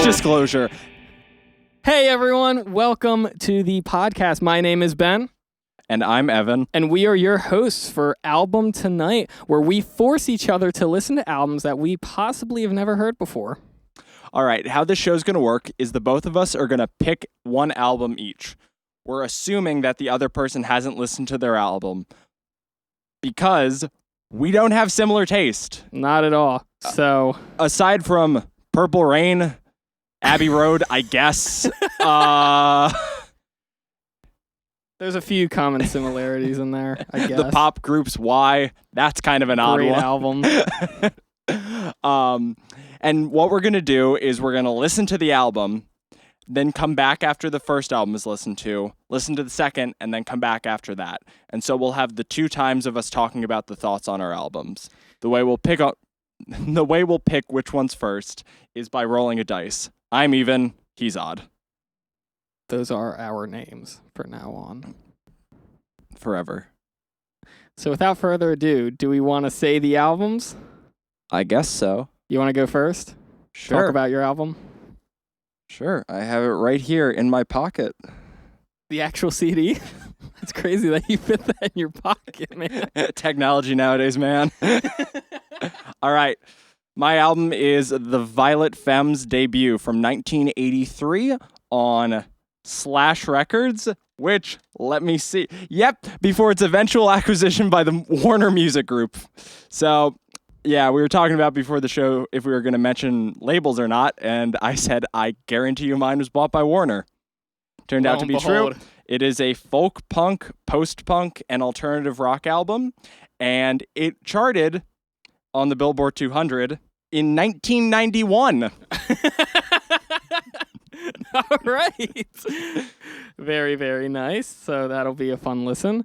disclosure. Hey everyone, welcome to the podcast. My name is Ben. And I'm Evan. And we are your hosts for Album Tonight, where we force each other to listen to albums that we possibly have never heard before. All right, how this show's going to work is the both of us are going to pick one album each. We're assuming that the other person hasn't listened to their album because we don't have similar taste. Not at all. So, aside from Purple Rain, Abbey Road, I guess. There's a few common similarities in there, I guess. The pop groups Y, that's kind of an odd Great one. album. And what we're going to do is we're going to listen to the album, then come back after the first album is listened to, listen to the second, and then come back after that. And so we'll have the 2 times of us talking about the thoughts on our albums. The way we'll pick which one's first is by rolling a dice. I'm even, he's odd. Those are our names for now on. Forever. So without further ado, do we want to say the albums? I guess so. You want to go first? Sure. Talk about your album? Sure. I have it right here in my pocket. The actual CD? It's crazy that you fit that in your pocket, man. Technology nowadays, man. All right. My album is the Violent Femmes debut from 1983 on Slash Records, which, let me see. Yep, before its eventual acquisition by the Warner Music Group. So, yeah, we were talking about before the show if we were going to mention labels or not, and I said, I guarantee you mine was bought by Warner. Turned out to be true. It is a folk punk, post-punk, and alternative rock album, and it charted on the Billboard 200 in 1991. All right. Very, very nice. So that'll be a fun listen.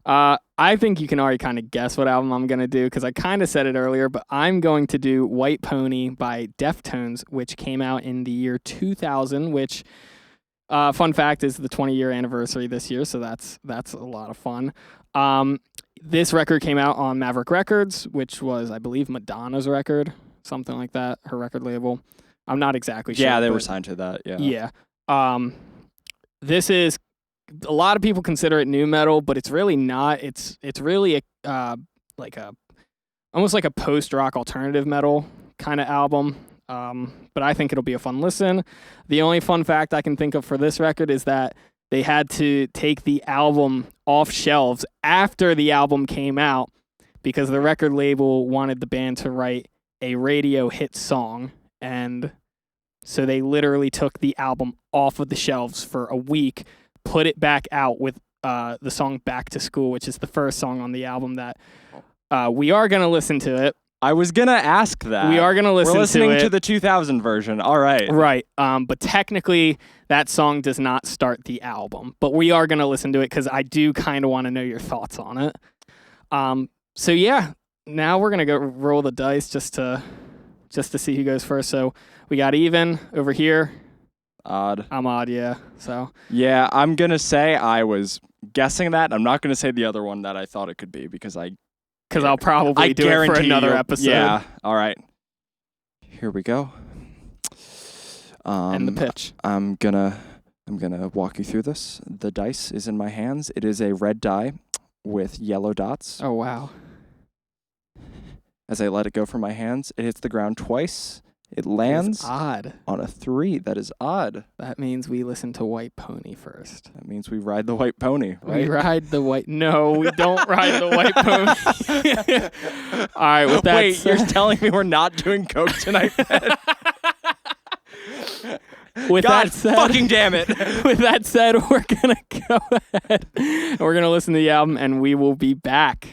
I think you can already kind of guess what album I'm going to do because I kind of said it earlier, but I'm going to do White Pony by Deftones, which came out in the year 2000, which, fun fact, is the 20-year anniversary this year, so that's a lot of fun. This record came out on Maverick Records, which was, I believe, Madonna's record, something like that, her record label. I'm not exactly sure. Yeah, they were signed to that, yeah. Yeah. This is, a lot of people consider it nu metal, but it's really not. It's really almost like a post-rock alternative metal kind of album. But I think it'll be a fun listen. The only fun fact I can think of for this record is that they had to take the album off shelves after the album came out because the record label wanted the band to write a radio hit song. And so they literally took the album off of the shelves for a week, put it back out with the song Back to School, which is the first song on the album that we are going to listen to it. I was going to ask that. We are going to listen to it. We're listening to the 2000 version. All right. Right. But technically, that song does not start the album. But we are going to listen to it because I do kind of want to know your thoughts on it. So, yeah. Now we're going to go roll the dice just to see who goes first. So we got even over here. Odd. I'm odd, yeah. So. Yeah, I'm going to say I was guessing that. I'm not going to say the other one that I thought it could be because I'll probably do it for another episode. Yeah. All right. Here we go. And the pitch. I'm gonna walk you through this. The dice is in my hands. It is a red die with yellow dots. Oh wow. As I let it go from my hands, it hits the ground twice. It lands odd on a 3. That is odd. That means we listen to White Pony first. That means we ride the white pony, right? We ride the white... No, we don't ride the white pony. All right, with that Wait, said... you're telling me we're not doing coke tonight, Ben? With God that said, fucking damn it. With that said, we're going to go ahead and we're going to listen to the album and we will be back.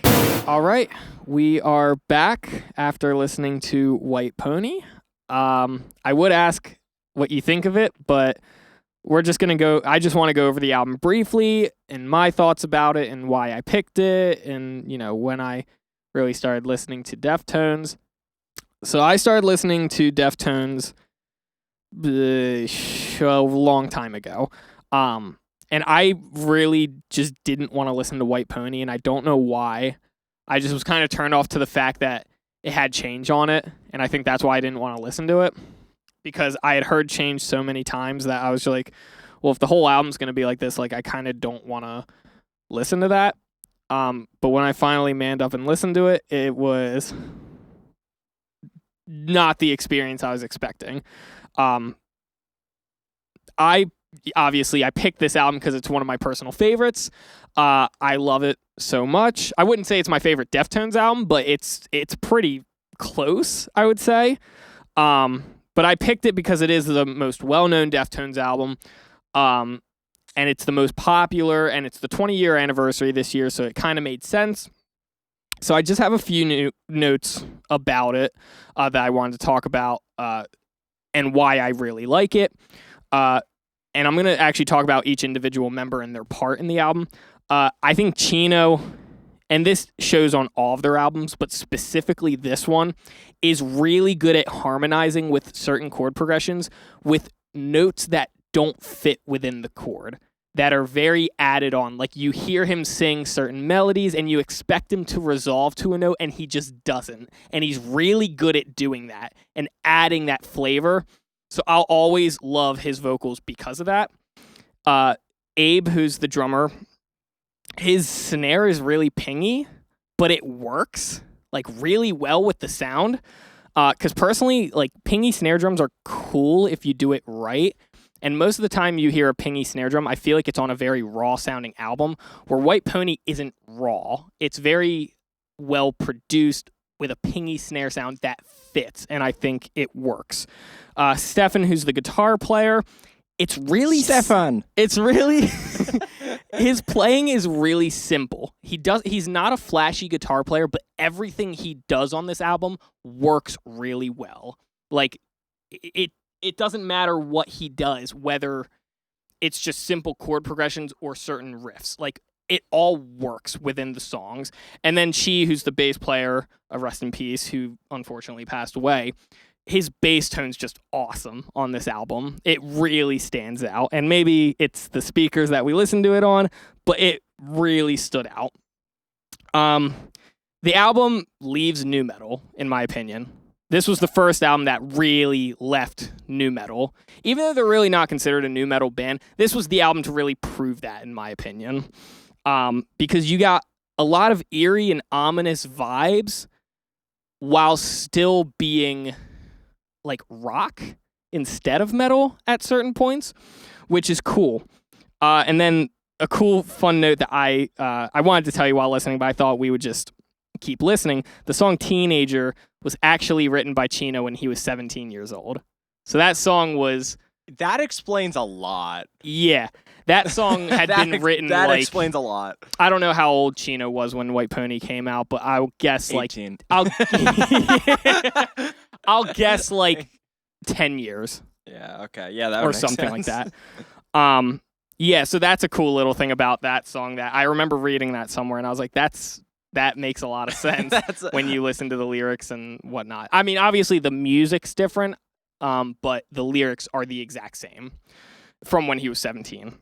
All right, we are back after listening to White Pony. I would ask what you think of it, but we're just going to go, I just want to go over the album briefly and my thoughts about it and why I picked it and, you know, when I really started listening to Deftones. So I started listening to Deftones a long time ago. And I really just didn't want to listen to White Pony, and I don't know why. I just was kind of turned off to the fact that it had change on it, and I think that's why I didn't want to listen to it. because I had heard Change so many times that I was like, well, if the whole album's going to be like this, like I kind of don't want to listen to that. But when I finally manned up and listened to it, it was not the experience I was expecting. I picked this album because it's one of my personal favorites. I love it so much. I wouldn't say it's my favorite Deftones album, but it's pretty close, I would say. But I picked it because it is the most well-known Deftones album. And it's the most popular, and it's the 20-year anniversary this year, so it kind of made sense. So I just have a few notes about it that I wanted to talk about and why I really like it. And I'm going to actually talk about each individual member and their part in the album. I think Chino, and this shows on all of their albums, but specifically this one, is really good at harmonizing with certain chord progressions with notes that don't fit within the chord, that are very added on. Like you hear him sing certain melodies and you expect him to resolve to a note and he just doesn't. And he's really good at doing that and adding that flavor. So I'll always love his vocals because of that. Abe, who's the drummer, his snare is really pingy, but it works like really well with the sound. Because personally, like pingy snare drums are cool if you do it right. And most of the time you hear a pingy snare drum, I feel like it's on a very raw sounding album, where White Pony isn't raw. It's very well produced with a pingy snare sound that fits, and I think it works. Stefan, who's the guitar player, it's really Stefan. It's really his playing is really simple. He's not a flashy guitar player, but everything he does on this album works really well. Like it doesn't matter what he does, whether it's just simple chord progressions or certain riffs. Like, it all works within the songs. And then Chi, who's the bass player, rest in peace, who unfortunately passed away, his bass tone's just awesome on this album. It really stands out. And maybe it's the speakers that we listen to it on, but it really stood out. The album leaves nu metal, in my opinion. This was the first album that really left nu metal. Even though they're really not considered a nu metal band, this was the album to really prove that, in my opinion. Because you got a lot of eerie and ominous vibes while still being like rock instead of metal at certain points, which is cool. And then a cool, fun note that I wanted to tell you while listening, but I thought we would just keep listening. The song Teenager was actually written by Chino when he was 17 years old. So that song was... That explains a lot. Yeah. That song had been written that like... explains a lot. I don't know how old Chino was when White Pony came out, but I'll guess 18. I'll guess like 10 years. Yeah, okay. Yeah, that or would make something sense. like that. Yeah, so that's a cool little thing about that song that I remember reading that somewhere and I was like, that makes a lot of sense when you listen to the lyrics and whatnot. I mean, obviously the music's different, but the lyrics are the exact same from when he was 17.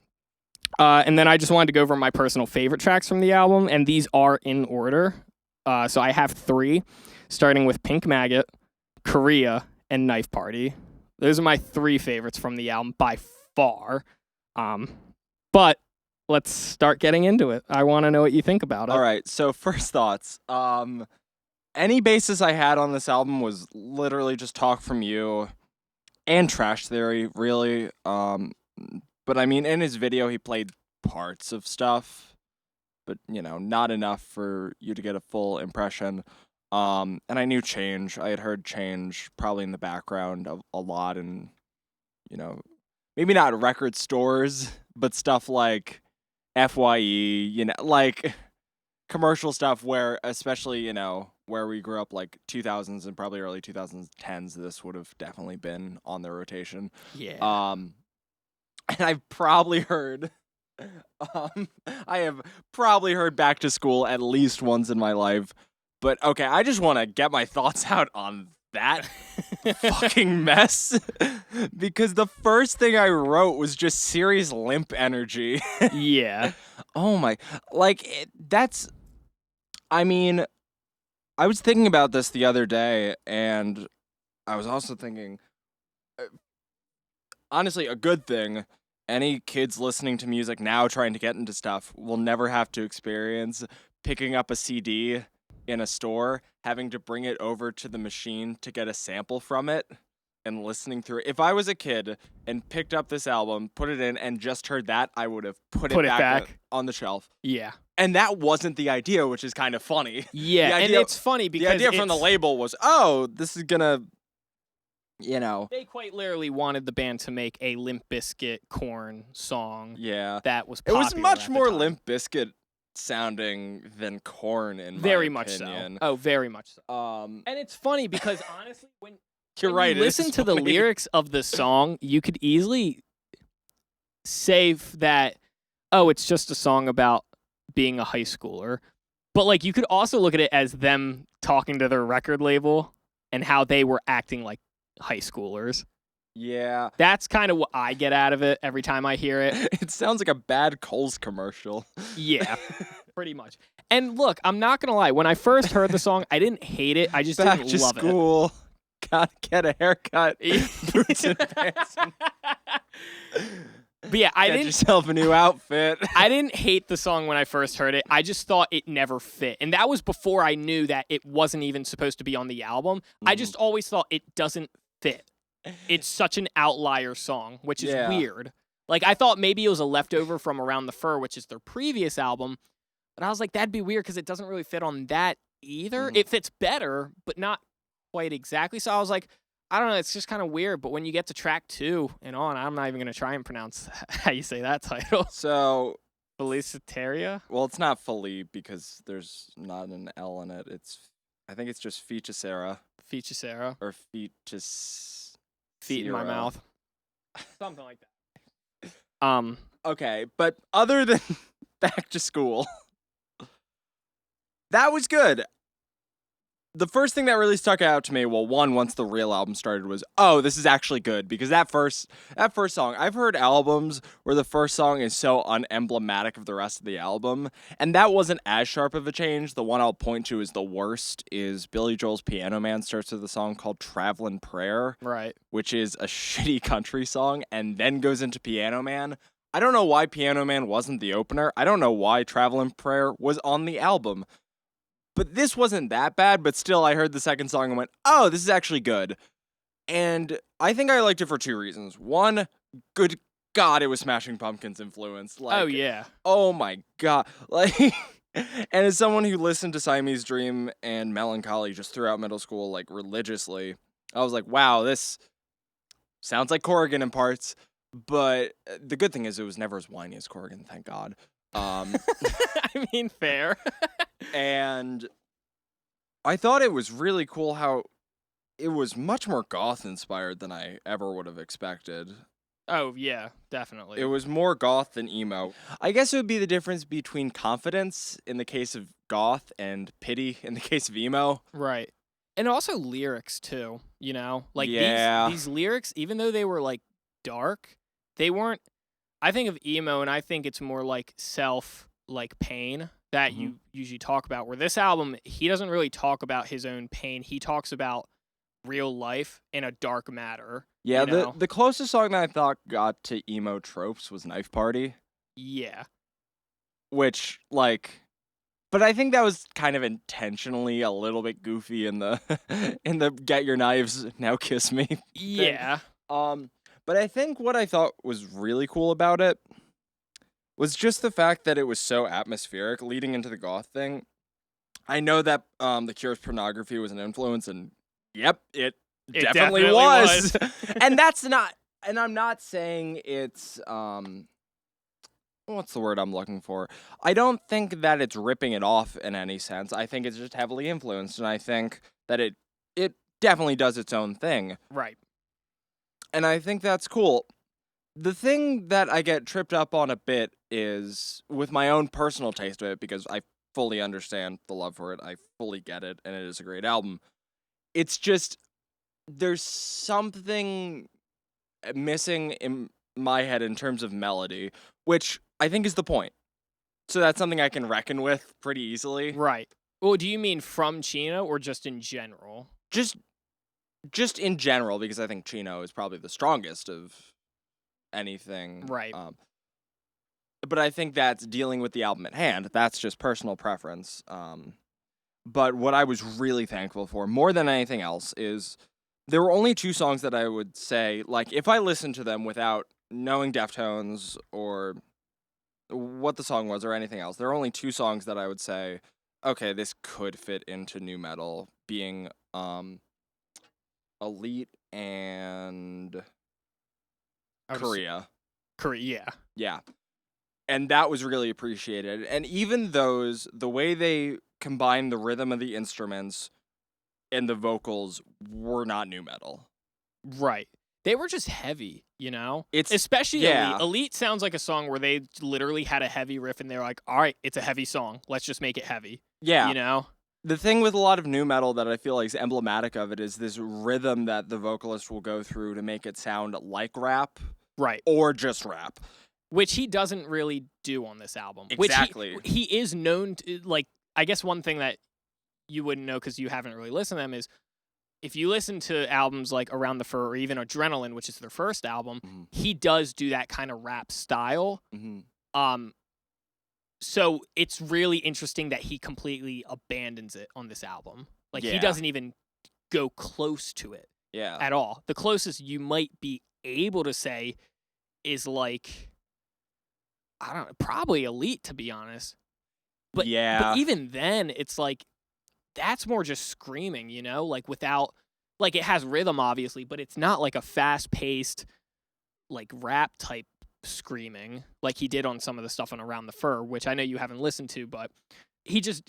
And then I just wanted to go over my personal favorite tracks from the album, and these are in order. So I have 3, starting with Pink Maggot, Korea, and Knife Party. Those are my 3 favorites from the album by far. But let's start getting into it. I want to know what you think about it. All right, so first thoughts. Any basis I had on this album was literally just talk from you and Trash Theory, really. But I mean, in his video, he played parts of stuff, but, not enough for you to get a full impression. And I knew Change. I had heard Change probably in the background a lot, and, maybe not record stores, but stuff like FYE, like commercial stuff where, especially, where we grew up, like 2000s and probably early 2010s, this would have definitely been on the rotation. Yeah. And I've probably heard, I have probably heard Back to School at least once in my life. But okay, I just want to get my thoughts out on that fucking mess. Because the first thing I wrote was just serious limp energy. Yeah. Oh my, I mean, I was thinking about this the other day, and I was also thinking, honestly, a good thing. Any kids listening to music now trying to get into stuff will never have to experience picking up a CD in a store, having to bring it over to the machine to get a sample from it, and listening through it. If I was a kid and picked up this album, put it in, and just heard that, I would have put it back on the shelf. Yeah. And that wasn't the idea, which is kind of funny. Yeah, and it's funny because the idea from the label was, oh, this is gonna, you know. They quite literally wanted the band to make a Limp Bizkit Korn song. Yeah. That was It popular was much at the more time. Limp Bizkit sounding than Korn in my Very much opinion. so. Oh, very much so. And it's funny because honestly, when you listen to the lyrics of the song, you could easily say that, oh, it's just a song about being a high schooler. But like you could also look at it as them talking to their record label and how they were acting like high schoolers. Yeah. That's kind of what I get out of it every time I hear it. It sounds like a bad Kohl's commercial. Yeah, pretty much. And look, I'm not going to lie. When I first heard the song, I didn't hate it. I just Back didn't to love school. Gotta get a haircut. Boots and pants. But yeah, Get yourself a new outfit. I didn't hate the song when I first heard it. I just thought it never fit. And that was before I knew that it wasn't even supposed to be on the album. I just always thought it doesn't fit. It's such an outlier song, which is weird. Like, I thought maybe it was a leftover from Around the Fur, which is their previous album. But I was like, that'd be weird because it doesn't really fit on that either. It fits better, but not quite exactly. So I was like, I don't know. It's just kind of weird. But when you get to track 2 and on, I'm not even going to try and pronounce how you say that title. So, Felicitaria? Well, it's not Philippe because there's not an L in it. I think it's just Featusera. Featusera. Or Featus... Feet in my mouth. Something like that. Okay, but other than Back to School, that was good. The first thing that really stuck out to me, well, once the real album started, was, oh, this is actually good. Because that first song, I've heard albums where the first song is so unemblematic of the rest of the album, and that wasn't as sharp of a change. The one I'll point to as the worst is Billy Joel's Piano Man starts with a song called Travelin' Prayer, right? Which is a shitty country song, and then goes into Piano Man. I don't know why Piano Man wasn't the opener. I don't know why Travelin' Prayer was on the album. But this wasn't that bad, but still I heard the second song and went, oh, this is actually good. And I think I liked it for 2 reasons. One, good God, it was Smashing Pumpkins influence. Like, oh, yeah. Oh, my God. Like, and as someone who listened to Siamese Dream and Melancholy just throughout middle school, like, religiously, I was like, wow, this sounds like Corrigan in parts. But the good thing is it was never as whiny as Corrigan, thank God. I mean, fair. And I thought it was really cool how it was much more goth inspired than I ever would have expected. Oh, yeah, definitely. It was more goth than emo. I guess it would be the difference between confidence in the case of goth and pity in the case of emo. Right. And also lyrics, too, you know? Like, these lyrics, even though they were, like, dark, they weren't... I think of emo, and I think it's more like pain that you usually talk about. Where this album, he doesn't really talk about his own pain. He talks about real life in a dark matter. Yeah, you know? the closest song that I thought got to emo tropes was Knife Party. Yeah. Which, like... But I think that was kind of intentionally a little bit goofy in the Get Your Knives, Now Kiss Me thing. Yeah. But I think what I thought was really cool about it was just the fact that it was so atmospheric leading into the goth thing. I know that The Cure's Pornography was an influence, and yep, it definitely was. And that's not, and I'm not saying it's, what's the word I'm looking for? I don't think that it's ripping it off in any sense. I think it's just heavily influenced, and I think that it definitely does its own thing. Right. And I think that's cool. The thing that I get tripped up on a bit is with my own personal taste of it, because I fully understand the love for it. I fully get it, and it is a great album. It's just, there's something missing in my head in terms of melody, which I think is the point. So that's something I can reckon with pretty easily. Right. Well, do you mean from Chino or just in general? Just just in general, because I think Chino is probably the strongest of anything. Right. But I think that's dealing with the album at hand. That's just personal preference. But what I was really thankful for, more than anything else, is there were only 2 songs that I would say, like, if I listened to them without knowing Deftones or what the song was or anything else, there are only 2 songs that I would say, okay, this could fit into nu metal, being Elite and Korea. Korea, Yeah. And that was really appreciated. And even those, the way they combined the rhythm of the instruments and the vocals were not nu metal. Right. They were just heavy, you know? It's especially yeah. Elite. Elite sounds like a song where they literally had a heavy riff and they're like, all right, it's a heavy song. Let's just make it heavy. Yeah. You know? The thing with a lot of nu metal that I feel like is emblematic of it is this rhythm that the vocalist will go through to make it sound like rap. Right. Or just rap. Which he doesn't really do on this album. Exactly. Which he is known to, like, I guess one thing that you wouldn't know because you haven't really listened to them is if you listen to albums like Around the Fur or even Adrenaline, which is their first album, he does do that kind of rap style. So it's really interesting that he completely abandons it on this album. Like, he doesn't even go close to it at all. The closest you might be able to say is like, I don't know, probably Elite, to be honest. But even then, it's like, that's more just screaming, you know? Like, without, like, it has rhythm, obviously, but it's not like a fast-paced, like, rap type screaming like he did on some of the stuff on Around the Fur, which I know you haven't listened to, but he just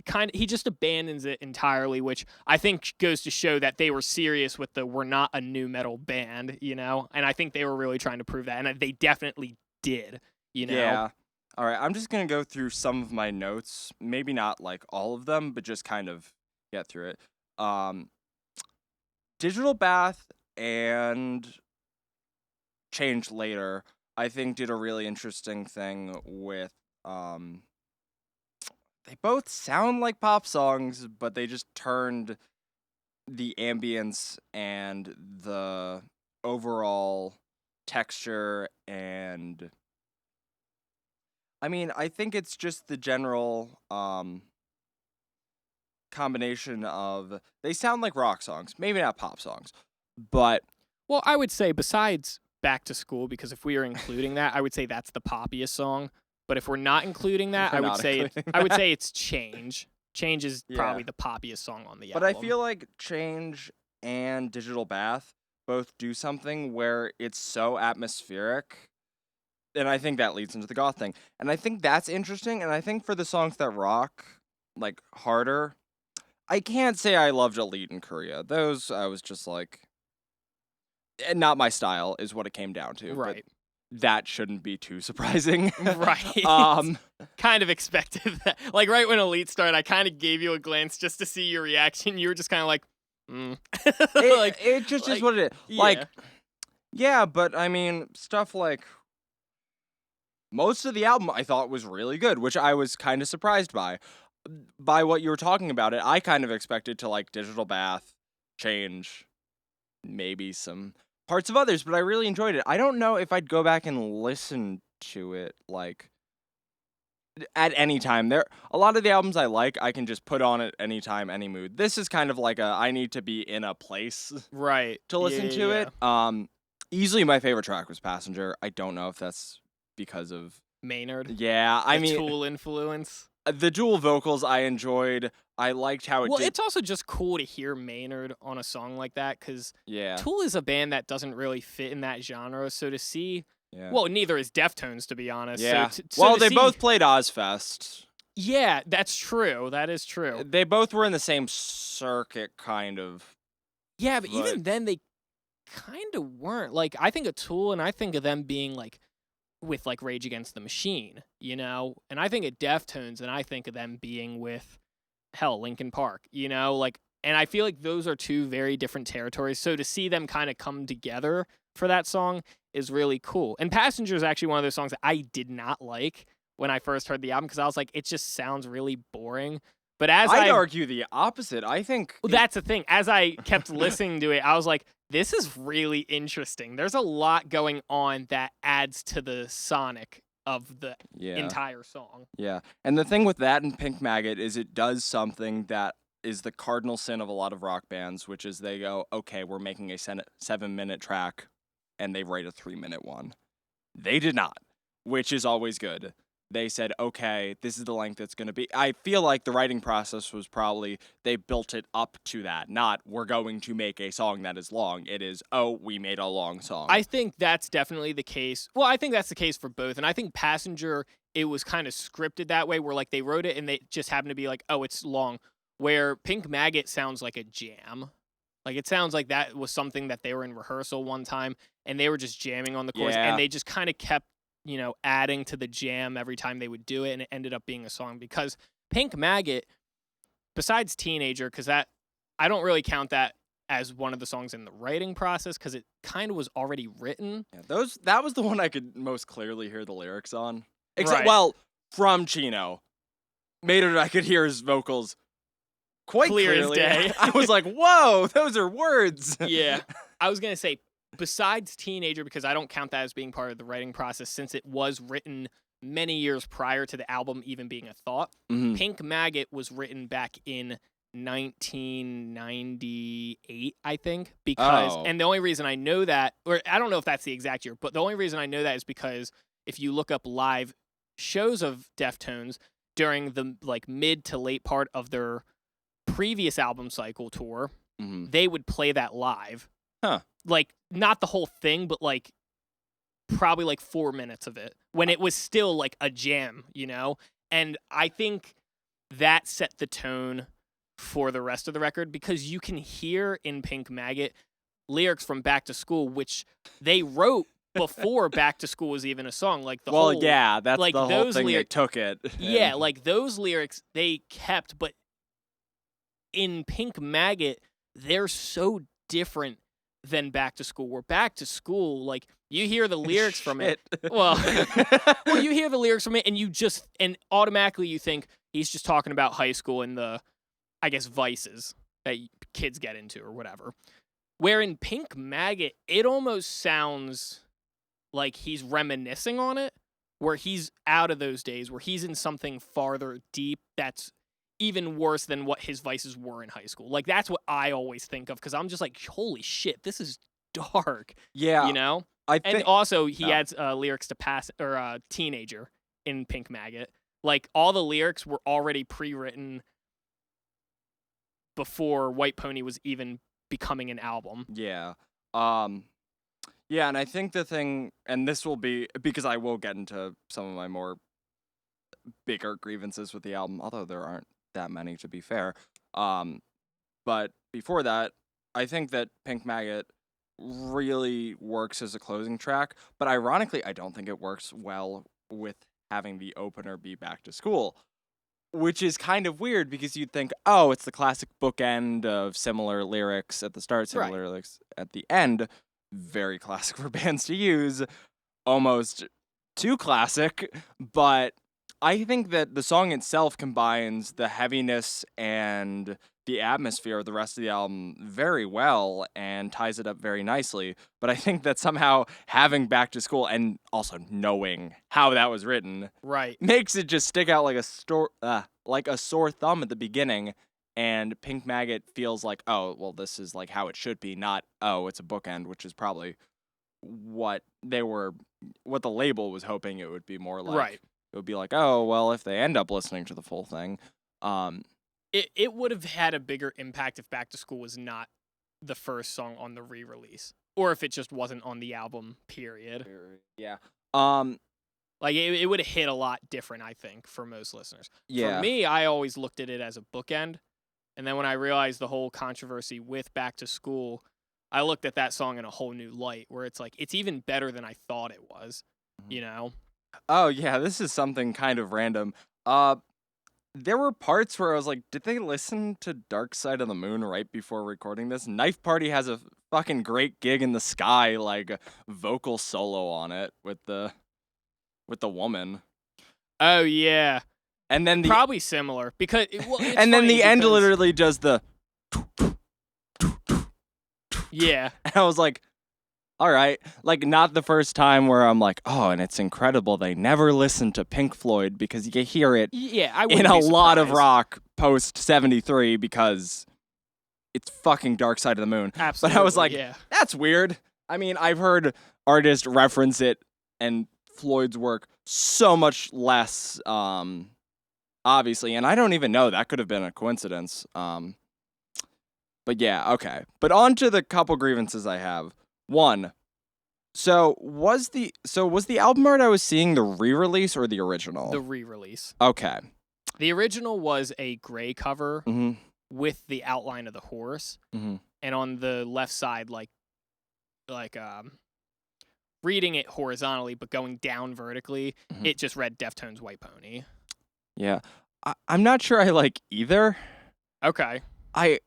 abandons it entirely, which I think goes to show that they were serious with we're not a nu metal band, you know? And I think they were really trying to prove that, and they definitely did, you know? Yeah. All right, I'm just going to go through some of my notes, maybe not like all of them, but just kind of get through it. Digital Bath and Change Later, I think, did a really interesting thing with, they both sound like pop songs, but they just turned the ambience and the overall texture and... I mean, I think it's just the general combination of, they sound like rock songs, maybe not pop songs, but... Well, I would say besides Back to School, because if we are including that, I would say that's the poppiest song. But if we're not including that, I would say it's Change. Change is probably the poppiest song on the album. But I feel like Change and Digital Bath both do something where it's so atmospheric. And I think that leads into the goth thing. And I think that's interesting. And I think for the songs that rock, like, harder, I can't say I loved Elite in Korea. Those, I was just like, not my style is what it came down to. Right. But that shouldn't be too surprising. Right. Kind of expected that. Like, right when Elite started, I kind of gave you a glance just to see your reaction. You were just kind of like, it just is what it is. Yeah. Like, yeah, but I mean, stuff like... Most of the album I thought was really good, which I was kind of surprised by. By what you were talking about it, I kind of expected to like Digital Bath, Change, maybe some parts of others, but I really enjoyed it. I don't know if I'd go back and listen to it like at any time. A lot of the albums I like, I can just put on at any time, any mood. This is kind of like I need to be in a place to listen to it. Easily my favorite track was Passenger. I don't know if that's because of Maynard. Yeah, I mean, Tool influence. The dual vocals I enjoyed. I liked how it did. Well, it's also just cool to hear Maynard on a song like that because Tool is a band that doesn't really fit in that genre. So to see, well, neither is Deftones, to be honest. Yeah. So they both played Ozfest. Yeah, that's true. That is true. They both were in the same circuit, kind of. Yeah, but even then, they kind of weren't. Like, I think of Tool, and I think of them being like with like Rage Against the Machine, you know? And I think of Deftones, and I think of them being with, hell, Linkin Park, you know? Like, and I feel like those are two very different territories. So to see them kind of come together for that song is really cool. And Passenger is actually one of those songs that I did not like when I first heard the album because I was like, it just sounds really boring. But as I'd argue the opposite. I think well, that's the thing. As I kept listening to it, I was like, this is really interesting. There's a lot going on that adds to the sonic of the entire song. Yeah. And the thing with that and Pink Maggot is it does something that is the cardinal sin of a lot of rock bands, which is they go, okay, we're making a 7-minute track, and they write a 3-minute one. They did not, which is always good. They said, okay, this is the length it's going to be. I feel like the writing process was probably they built it up to that, not we're going to make a song that is long. It is, oh, we made a long song. I think that's definitely the case. Well, I think that's the case for both. And I think Passenger, it was kind of scripted that way where like they wrote it and they just happened to be like, oh, it's long. Where Pink Maggot sounds like a jam. Like it sounds like that was something that they were in rehearsal one time and they were just jamming on the chorus and they just kind of kept adding to the jam every time they would do it, and it ended up being a song because Pink Maggot, besides Teenager, because that I don't really count that as one of the songs in the writing process because it kind of was already written. Yeah, that was the one I could most clearly hear the lyrics on. Right. Well, from Chino. Maynard, I could hear his vocals quite clear clearly. As day. I was like, whoa, those are words. Yeah. I was going to say, besides Teenager, because I don't count that as being part of the writing process since it was written many years prior to the album even being a thought. Mm-hmm. Pink Maggot was written back in 1998, I think, because and the only reason I know that, or I don't know if that's the exact year, but the only reason I know that is because if you look up live shows of Deftones during the like mid to late part of their previous album cycle tour, they would play that live. Huh. Like, not the whole thing, but, like, probably, like, 4 minutes of it. When it was still, like, a jam, And I think that set the tone for the rest of the record because you can hear in Pink Maggot lyrics from Back to School, which they wrote before Back to School was even a song. Like, that's like, the whole thing they took it. Yeah, like, those lyrics they kept, but in Pink Maggot, they're so different than Back to School. Where Back to School, like, you hear the lyrics from it. Well, you hear the lyrics from it, and automatically you think he's just talking about high school and the, I guess, vices that kids get into or whatever. Where in Pink Maggot, it almost sounds like he's reminiscing on it, where he's out of those days, where he's in something farther deep that's even worse than what his vices were in high school. Like, that's what I always think of, because I'm just like, holy shit, this is dark. Yeah. And also, he adds lyrics to Teenager in Pink Maggot. Like, all the lyrics were already pre-written before White Pony was even becoming an album. Yeah. Yeah, and I think the thing, and this will be, because I will get into some of my more bigger grievances with the album, although there aren't that many, to be fair. But before that, I think that Pink Maggot really works as a closing track, but ironically, I don't think it works well with having the opener be Back to School, which is kind of weird because you'd think, oh, it's the classic bookend of similar lyrics at the start, similar lyrics at the end. Very classic for bands to use, almost too classic, but I think that the song itself combines the heaviness and the atmosphere of the rest of the album very well and ties it up very nicely. But I think that somehow having Back to School and also knowing how that was written makes it just stick out like a sore thumb at the beginning. And Pink Maggot feels like, oh, well, this is like how it should be, not, oh, it's a bookend, which is probably what the label was hoping it would be more like. Right. It would be like, oh, well, if they end up listening to the full thing. It would have had a bigger impact if Back to School was not the first song on the re-release. Or if it just wasn't on the album, period. Yeah. Like, it would have hit a lot different, I think, for most listeners. Yeah. For me, I always looked at it as a bookend. And then when I realized the whole controversy with Back to School, I looked at that song in a whole new light, where it's like, it's even better than I thought it was, Oh, yeah, this is something kind of random. There were parts where I was like, did they listen to Dark Side of the Moon right before recording this? Knife Party has a fucking great Gig in the Sky, like, vocal solo on it with the woman. Oh, yeah. And then Probably similar because it's and then funny the end because- literally does the. Yeah. And I was like, all right. Like, not the first time where I'm like, oh, and it's incredible. They never listened to Pink Floyd because you hear it Yeah, I in wouldn't a be lot of surprised. rock post 73 because it's fucking Dark Side of the Moon. Absolutely. But I was like, yeah. that's weird. I mean, I've heard artists reference it and Floyd's work so much less, obviously, and I don't even know. That could have been a coincidence. But yeah, okay. But on to the couple grievances I have. One, so was the album art I was seeing the re-release or the original? The re-release. Okay. The original was a gray cover Mm-hmm. with the outline of the horse, Mm-hmm. and on the left side, like reading it horizontally but going down vertically, Mhm. it just read Deftones White Pony. Yeah. I'm not sure I like either. Okay.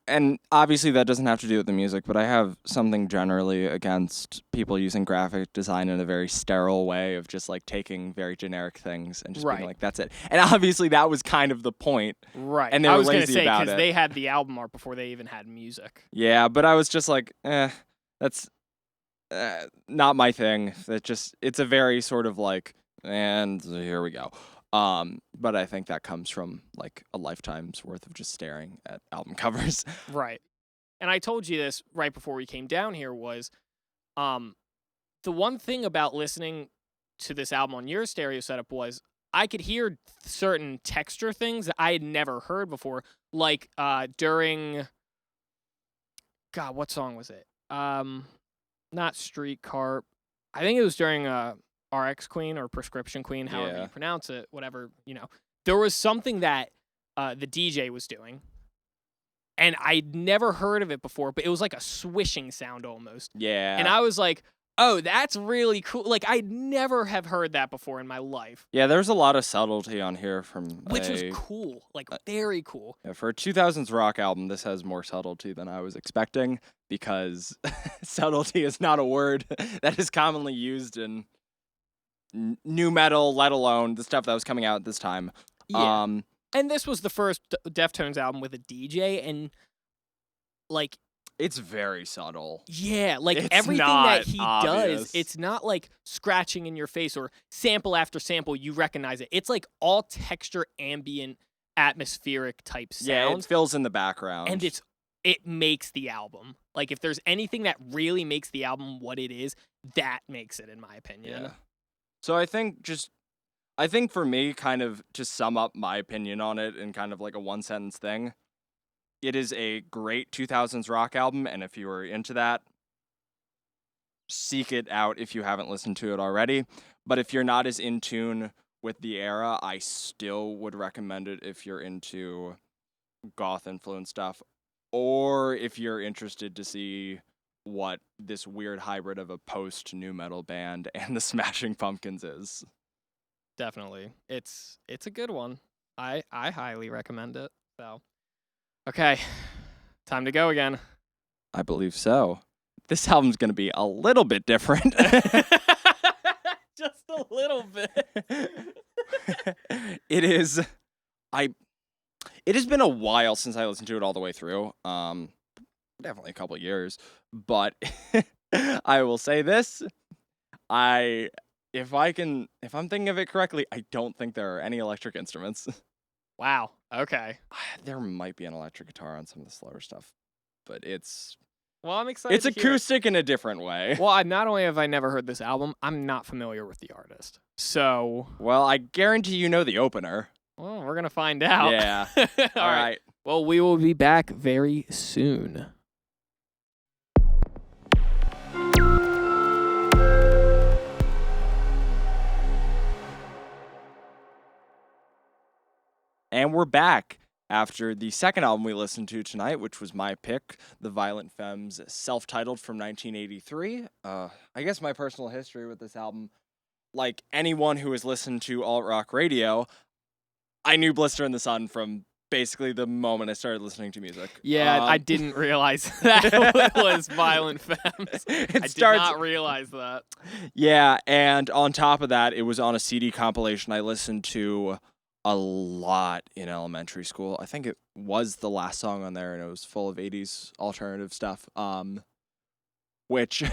And obviously that doesn't have to do with the music, but I have something generally against people using graphic design in a very sterile way of just like taking very generic things and just Right. being like, that's it. And obviously that was kind of the point. Right. And they I were was gonna lazy say about it. they had the album art before they even had music. Yeah, but I was just like, that's not my thing. It's a very sort of like, and here we go. But I think that comes from like a lifetime's worth of just staring at album covers. Right. And I told you this right before we came down here was the one thing about listening to this album on your stereo setup was I could hear certain texture things that I had never heard before, like during God, what song was it? Not Streetcar. I think it was during RX Queen or Prescription Queen, however Yeah. you pronounce it, whatever, There was something that the DJ was doing, and I'd never heard of it before, but it was like a swishing sound almost. Yeah. And I was like, oh, that's really cool. Like, I'd never have heard that before in my life, Yeah, there's a lot of subtlety on here which was cool, like very cool. for a 2000s rock album. This has more subtlety than I was expecting because subtlety is not a word that is commonly used in new metal, let alone the stuff that was coming out at this time. Yeah. And this was the first Deftones album with a DJ, and like, It's very subtle. yeah, like It's everything not that he obvious. does, it's not like scratching in your face or sample after sample, you recognize it. It's like all texture, ambient, atmospheric type Yeah, it sounds, fills in the background. and it makes the album. Like, if there's anything that really makes the album what it is, that makes it, in my opinion. Yeah. So I think for me, kind of to sum up my opinion on it in kind of like a one sentence thing, it is a great 2000s rock album, and if you were into that, seek it out if you haven't listened to it already. But if you're not as in tune with the era, I still would recommend it if you're into goth influenced stuff, or if you're interested to see what this weird hybrid of a post new metal band and the Smashing Pumpkins is. Definitely. It's a good one. I highly recommend it. So, okay, time to go again. I believe so. This album's going to be a little bit different. Just a little bit. It is. It has been a while since I listened to it all the way through. Definitely a couple years, but I will say this: if I'm thinking of it correctly, I don't think there are any electric instruments. Wow. Okay. There might be an electric guitar on some of the slower stuff, but it's Well, I'm excited. it's to hear it. acoustic in a different way. Well, not only have I never heard this album, I'm not familiar with the artist. So, Well, I guarantee you know the opener. well, we're gonna find out. Yeah. All right. Well, we will be back very soon. And we're back after the second album we listened to tonight, which was my pick, The Violent Femmes, self-titled from 1983. I guess my personal history with this album, like anyone who has listened to alt-rock radio, I knew Blister in the Sun from basically the moment I started listening to music. Yeah, I didn't realize that was Violent Femmes. I did not realize that. Yeah, and on top of that, it was on a CD compilation I listened to a lot in elementary school. I think it was the last song on there, and it was full of 80s alternative stuff. Which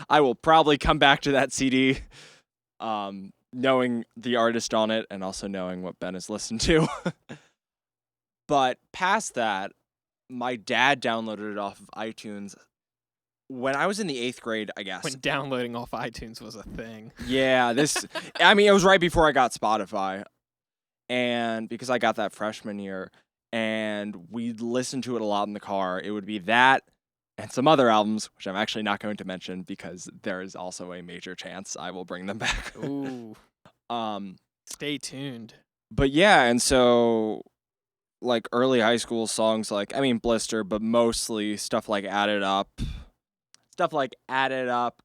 I will probably come back to that CD, knowing the artist on it and also knowing what Ben has listened to. But past that, my dad downloaded it off of iTunes when I was in the 8th grade, I guess. When downloading off iTunes was a thing. Yeah, I mean, it was right before I got Spotify. And because I got that freshman year, and we'd listen to it a lot in the car, it would be that and some other albums, which I'm actually not going to mention because there is also a major chance I will bring them back. Ooh. Stay tuned. But yeah, and so like early high school songs like, I mean, Blister, but mostly stuff like Added Up,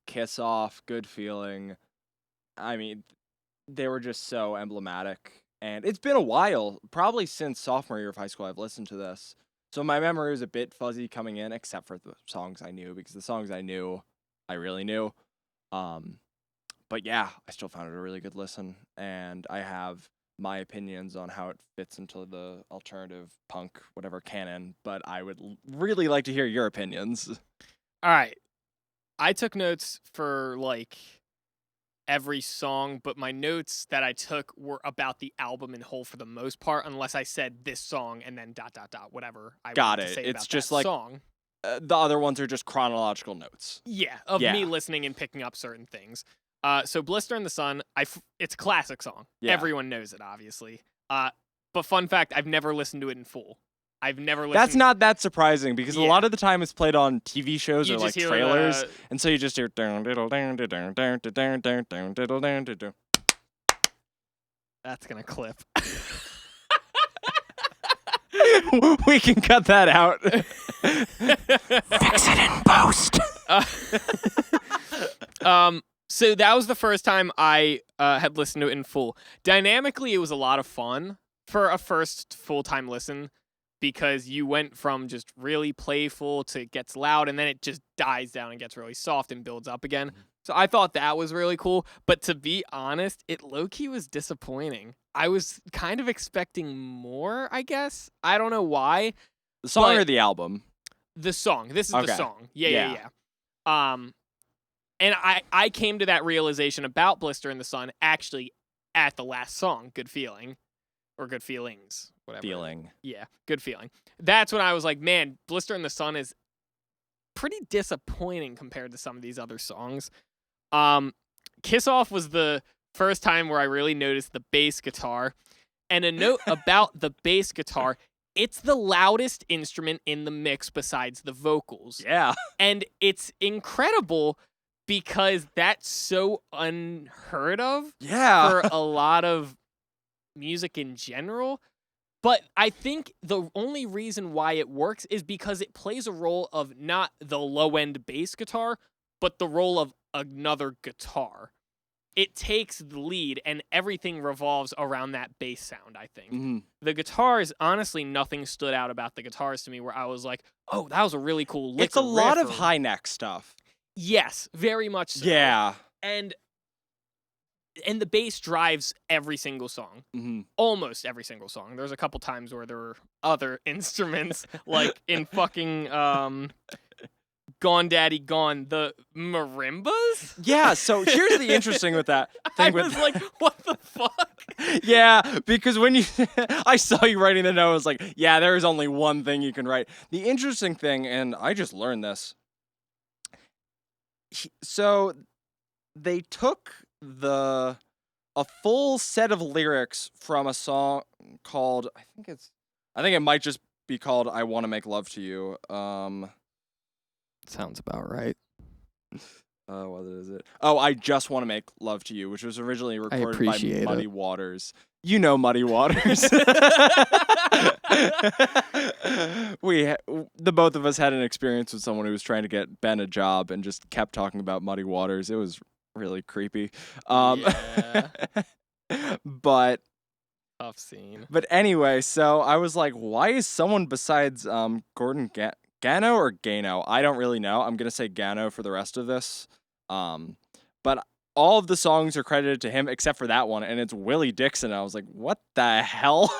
Kiss Off, Good Feeling. I mean, they were just so emblematic. And it's been a while, probably since sophomore year of high school I've listened to this. So my memory was a bit fuzzy coming in, except for the songs I knew, because the songs I knew, I really knew. But yeah, I still found it a really good listen, and I have my opinions on how it fits into the alternative punk, whatever canon, but I would really like to hear your opinions. All right. I took notes for, like, every song, but my notes that I took were about the album in whole for the most part, unless I said this song and then ... whatever I Got wanted to it. say It's about just that like song. The other ones are just chronological notes. Yeah, of me listening and picking up certain things. So Blister in the Sun, it's a classic song. Yeah. Everyone knows it, obviously. But fun fact, I've never listened to it in full. I've never listened. That's not that surprising because a lot of the time it's played on TV shows or like trailers, and so you just hear. That's gonna clip. We can cut that out. Fix it in post. So that was the first time I had listened to it in full. Dynamically, it was a lot of fun for a first full-time listen because you went from just really playful to it gets loud, and then it just dies down and gets really soft and builds up again. So I thought that was really cool. But to be honest, it low-key was disappointing. I was kind of expecting more, I guess. I don't know why. The song or the album? The song. This is the song. Yeah. And I came to that realization about Blister in the Sun actually at the last song, Good Feeling. Or Good Feelings. Whatever. Feeling. Yeah, Good Feeling. That's when I was like, man, Blister in the Sun is pretty disappointing compared to some of these other songs. Kiss Off was the first time where I really noticed the bass guitar. And a note about the bass guitar, it's the loudest instrument in the mix besides the vocals. Yeah. And it's incredible because that's so unheard of for a lot of music in general. But I think the only reason why it works is because it plays a role of not the low-end bass guitar, but the role of another guitar. It takes the lead, and everything revolves around that bass sound, I think. Mm-hmm. The guitars, honestly, nothing stood out about the guitars to me where I was like, oh, that was a really cool lick. It's a lot of high neck stuff. Yes, very much so. Yeah. And the bass drives every single song. Mm-hmm. Almost every single song. There's a couple times where there were other instruments, like in fucking Gone Daddy Gone, the marimbas? Yeah, so here's the interesting with that thing. I was like, what the fuck? Yeah, because when I saw you writing the note, I was like, yeah, there is only one thing you can write. The interesting thing, and I just learned this. So they took a full set of lyrics from a song called, I think it might just be called I Want to Make Love to You. Sounds about right. What is it? Oh, I Just Want to Make Love to You, which was originally recorded by Muddy Waters. You know Muddy Waters. The both of us had an experience with someone who was trying to get Ben a job and just kept talking about Muddy Waters. It was really creepy. Yeah. But tough scene. But anyway, so I was like, why is someone besides Gordon Gano or Gano? I don't really know. I'm gonna say Gano for the rest of this. But all of the songs are credited to him except for that one, and it's Willie Dixon. I was like, what the hell?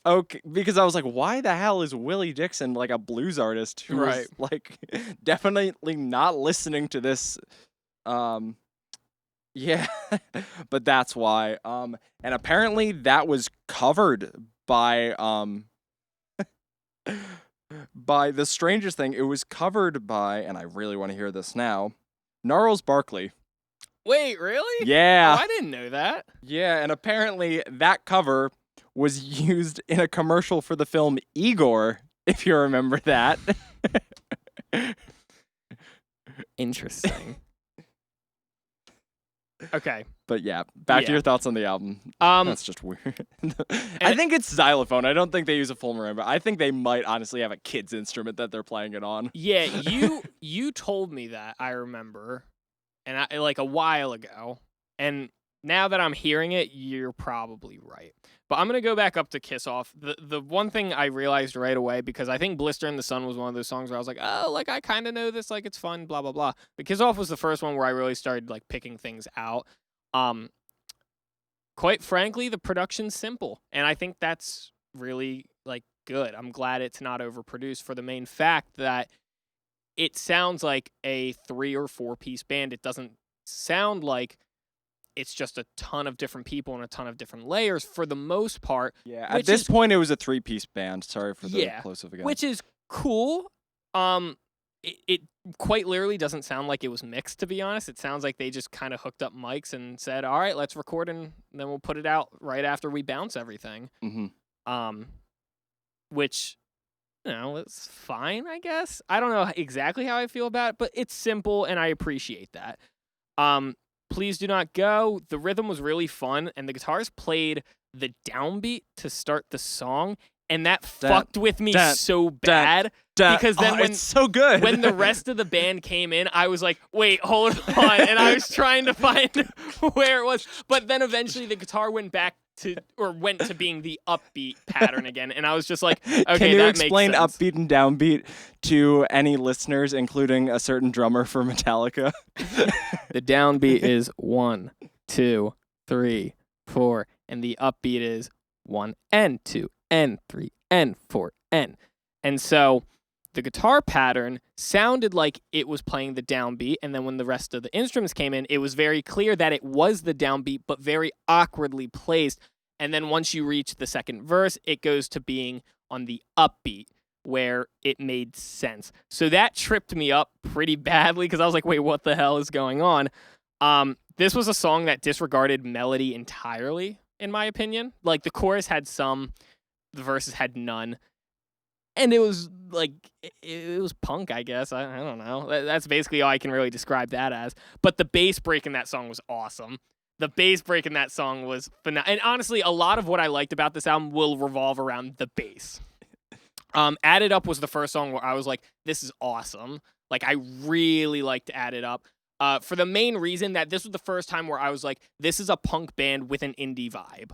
Okay, because I was like, why the hell is Willie Dixon like a blues artist who Right. was like definitely not listening to this? Yeah, but that's why. And apparently that was covered by by the strangest thing. It was covered by, and I really want to hear this now, Gnarls Barkley. Wait, really? Yeah. Oh, I didn't know that. Yeah, and apparently that cover was used in a commercial for the film Igor, if you remember that. Interesting. Okay. But yeah, back to Yeah. your thoughts on the album. That's just weird. I think it's xylophone. I don't think they use a full marimba. I think they might honestly have a kid's instrument that they're playing it on. Yeah, you told me that, I remember, and I like a while ago. And now that I'm hearing it, you're probably right. But I'm gonna go back up to Kiss Off. The one thing I realized right away, because I think Blister in the Sun was one of those songs where I was like, oh, like I kind of know this, like it's fun, blah blah blah. But Kiss Off was the first one where I really started like picking things out. Quite frankly, the production's simple, and I think that's really like good. I'm glad it's not overproduced for the main fact that it sounds like a 3 or 4 piece band. It doesn't sound like it's just a ton of different people and a ton of different layers for the most part. Yeah, at this point it was a 3-piece band. Sorry for the Yeah, close-up again. which is cool. It quite literally doesn't sound like it was mixed, to be honest. It sounds like they just kind of hooked up mics and said, all right, let's record and then we'll put it out right after we bounce everything. Mm-hmm. Which, you know, it's fine, I guess. I don't know exactly how I feel about it, but it's simple and I appreciate that. Please Do Not Go. The rhythm was really fun and the guitars played the downbeat to start the song, and that fucked with me so bad. Because then when it's so good. when the rest of the band came in, I was like, wait, hold on. And I was trying to find where it was. But then eventually the guitar went to being the upbeat pattern again. And I was just like, okay, Can you that explain makes sense. upbeat and downbeat to any listeners, including a certain drummer for Metallica? The downbeat is 1, 2, 3, 4. And the upbeat is 1 and 2 and 3 and 4 and. And so the guitar pattern sounded like it was playing the downbeat, and then when the rest of the instruments came in, it was very clear that it was the downbeat, but very awkwardly placed. And then once you reach the second verse, it goes to being on the upbeat, where it made sense. So that tripped me up pretty badly, because I was like, wait, what the hell is going on? This was a song that disregarded melody entirely, in my opinion. Like, the chorus had some, the verses had none. And it was like, it was punk, I guess. I don't know. That's basically all I can really describe that as. But the bass break in that song was awesome. The bass break in that song was phenomenal. And honestly, a lot of what I liked about this album will revolve around the bass. Add It Up was the first song where I was like, this is awesome. Like, I really liked Add It Up. For the main reason that this was the first time where I was like, this is a punk band with an indie vibe.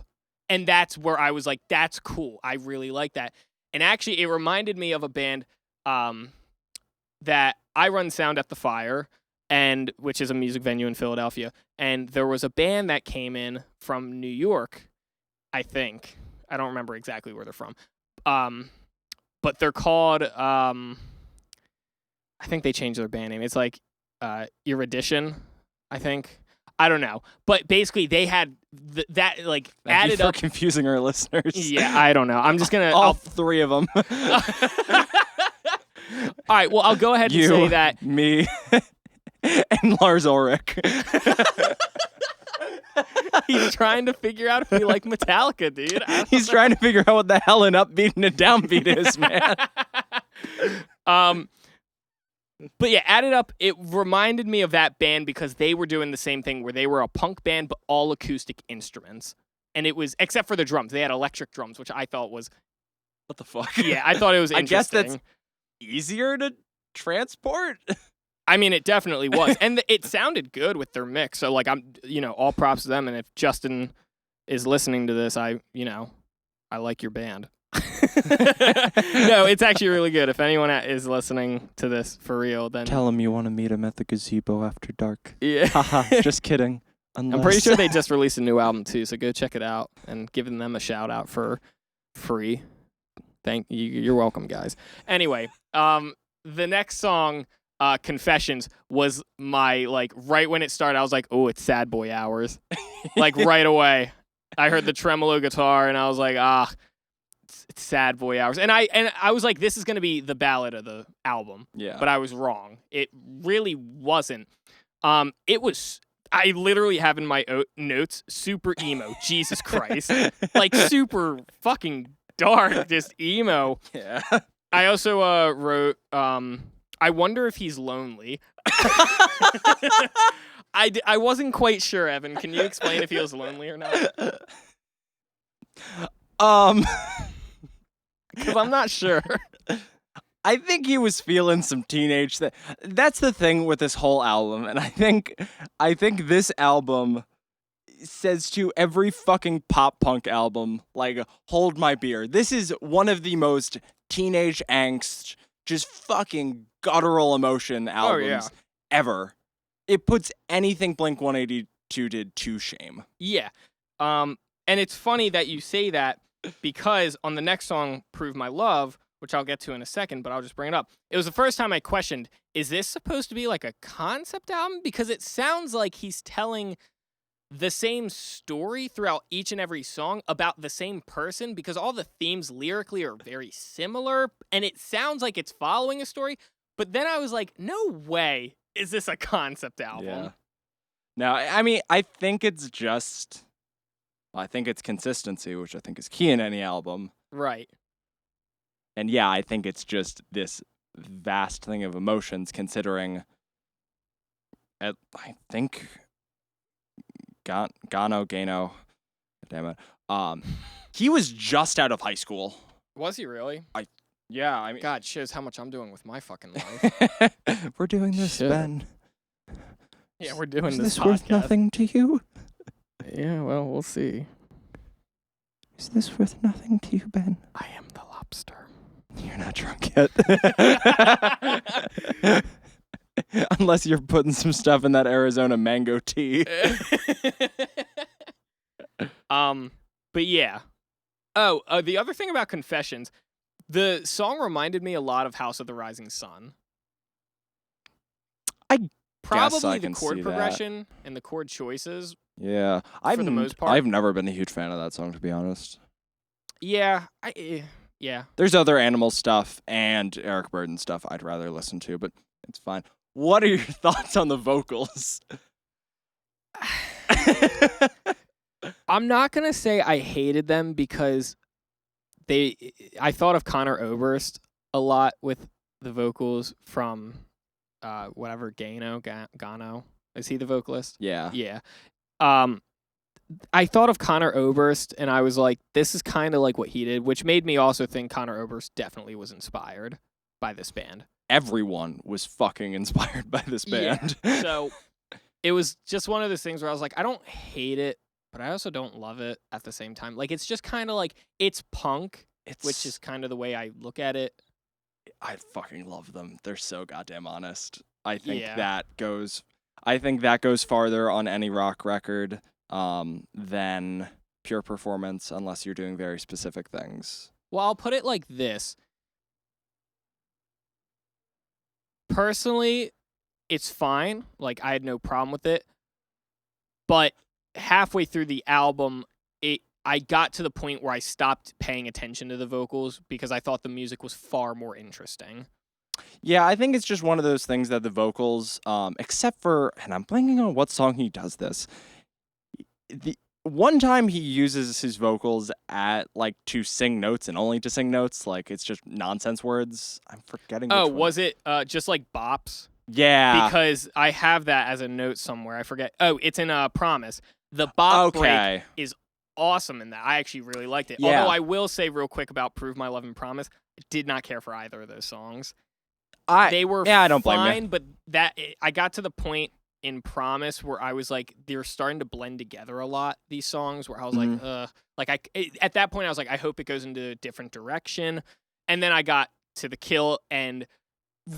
And that's where I was like, that's cool. I really like that. And actually, it reminded me of a band that I run Sound at the Fire, and which is a music venue in Philadelphia. And there was a band that came in from New York, I think. I don't remember exactly where they're from. But they're called, I think they changed their band name. It's like Erudition, I think. I don't know. But basically, they had that, like, Thank you added for up. confusing our listeners. Yeah, I don't know. I'm just going to... All 3 of them. All right, well, I'll go ahead and say that. Me, and Lars Ulrich. He's trying to figure out if we like Metallica, dude. He's trying to figure out what the hell an upbeat and a downbeat is, man. But yeah, Add It Up, it reminded me of that band because they were doing the same thing where they were a punk band, but all acoustic instruments. And it was, except for the drums, they had electric drums, which I thought was... What the fuck? Yeah, I thought it was interesting. I guess that's easier to transport. I mean, it definitely was. And it sounded good with their mix. So, like, I'm, all props to them. And if Justin is listening to this, I like your band. No, it's actually really good. If anyone is listening to this for real, then Tell him you want to meet him at the gazebo after dark. yeah. Haha, just kidding. I'm pretty sure they just released a new album too, so go check it out and giving them a shout out for free. Thank you. You're welcome, guys. Anyway, the next song, Confessions, was my right when it started. I was like, oh, it's Sad Boy Hours, right away. I heard the tremolo guitar and I was like, it's Sad Boy Hours, and I was like, this is gonna be the ballad of the album. Yeah. But I was wrong. It really wasn't. It was. I literally have in my notes super emo. Jesus Christ, super fucking dark, just emo. Yeah. I also wrote, I wonder if he's lonely. I wasn't quite sure, Evan. Can you explain if he was lonely or not? Because I'm not sure. I think he was feeling some teenage. That's the thing with this whole album, and I think this album says to every fucking pop punk album, hold my beer. This is one of the most teenage angst, just fucking guttural emotion albums ever. It puts anything Blink-182 did to shame. Yeah. And it's funny that you say that because on the next song, Prove My Love, which I'll get to in a second, but I'll just bring it up. It was the first time I questioned, is this supposed to be a concept album? Because it sounds like he's telling the same story throughout each and every song about the same person, because all the themes lyrically are very similar, and it sounds like it's following a story. But then I was like, no way is this a concept album. Yeah. Now, I mean, I think it's consistency, which I think is key in any album. Right. And yeah, I think it's just this vast thing of emotions, considering, I think, Gano, damn it, he was just out of high school. Was he really? Yeah, I mean, God, shows how much I'm doing with my fucking life. We're doing this, Shit. Ben. Yeah, we're doing Is this this worth podcast. nothing to you? Yeah, well, we'll see. Is this worth nothing to you, Ben? I am the lobster. You're not drunk yet. Unless you're putting some stuff in that Arizona mango tea. But yeah. Oh, the other thing about Confessions, the song reminded me a lot of House of the Rising Sun. Probably the chord progression and the chord choices. Yeah, for the most part. I've never been a huge fan of that song, to be honest. Yeah, yeah. There's other Animal stuff and Eric Burdon stuff I'd rather listen to, but it's fine. What are your thoughts on the vocals? I'm not gonna say I hated them because I thought of Connor Oberst a lot with the vocals from whatever Gano. Is he the vocalist? Yeah. Yeah. I thought of Connor Oberst and I was like, this is kind of like what he did, which made me also think Connor Oberst definitely was inspired by this band. Everyone was fucking inspired by this band. Yeah. So it was just one of those things where I was like, I don't hate it, but I also don't love it at the same time. It's just kind of it's punk, which is kind of the way I look at it. I fucking love them. They're so goddamn honest. I think that goes farther on any rock record than pure performance, unless you're doing very specific things. Well, I'll put it like this. Personally, it's fine. I had no problem with it. But halfway through the album, I got to the point where I stopped paying attention to the vocals because I thought the music was far more interesting. Yeah, I think it's just one of those things that the vocals, except for, and I'm blanking on what song he does this. The one time he uses his vocals to sing notes and only to sing notes, it's just nonsense words. I'm forgetting. Oh, was it just bops? Yeah. Because I have that as a note somewhere. I forget. Oh, it's in Promise. The bop break is awesome in that. I actually really liked it. Yeah. Although I will say real quick about Prove My Love and Promise, I did not care for either of those songs. They were I don't blame you. fine, but I got to the point in Promise where I was like, they're starting to blend together a lot, these songs, where I was at that point I was like, I hope it goes into a different direction. And then I got to The Kill, and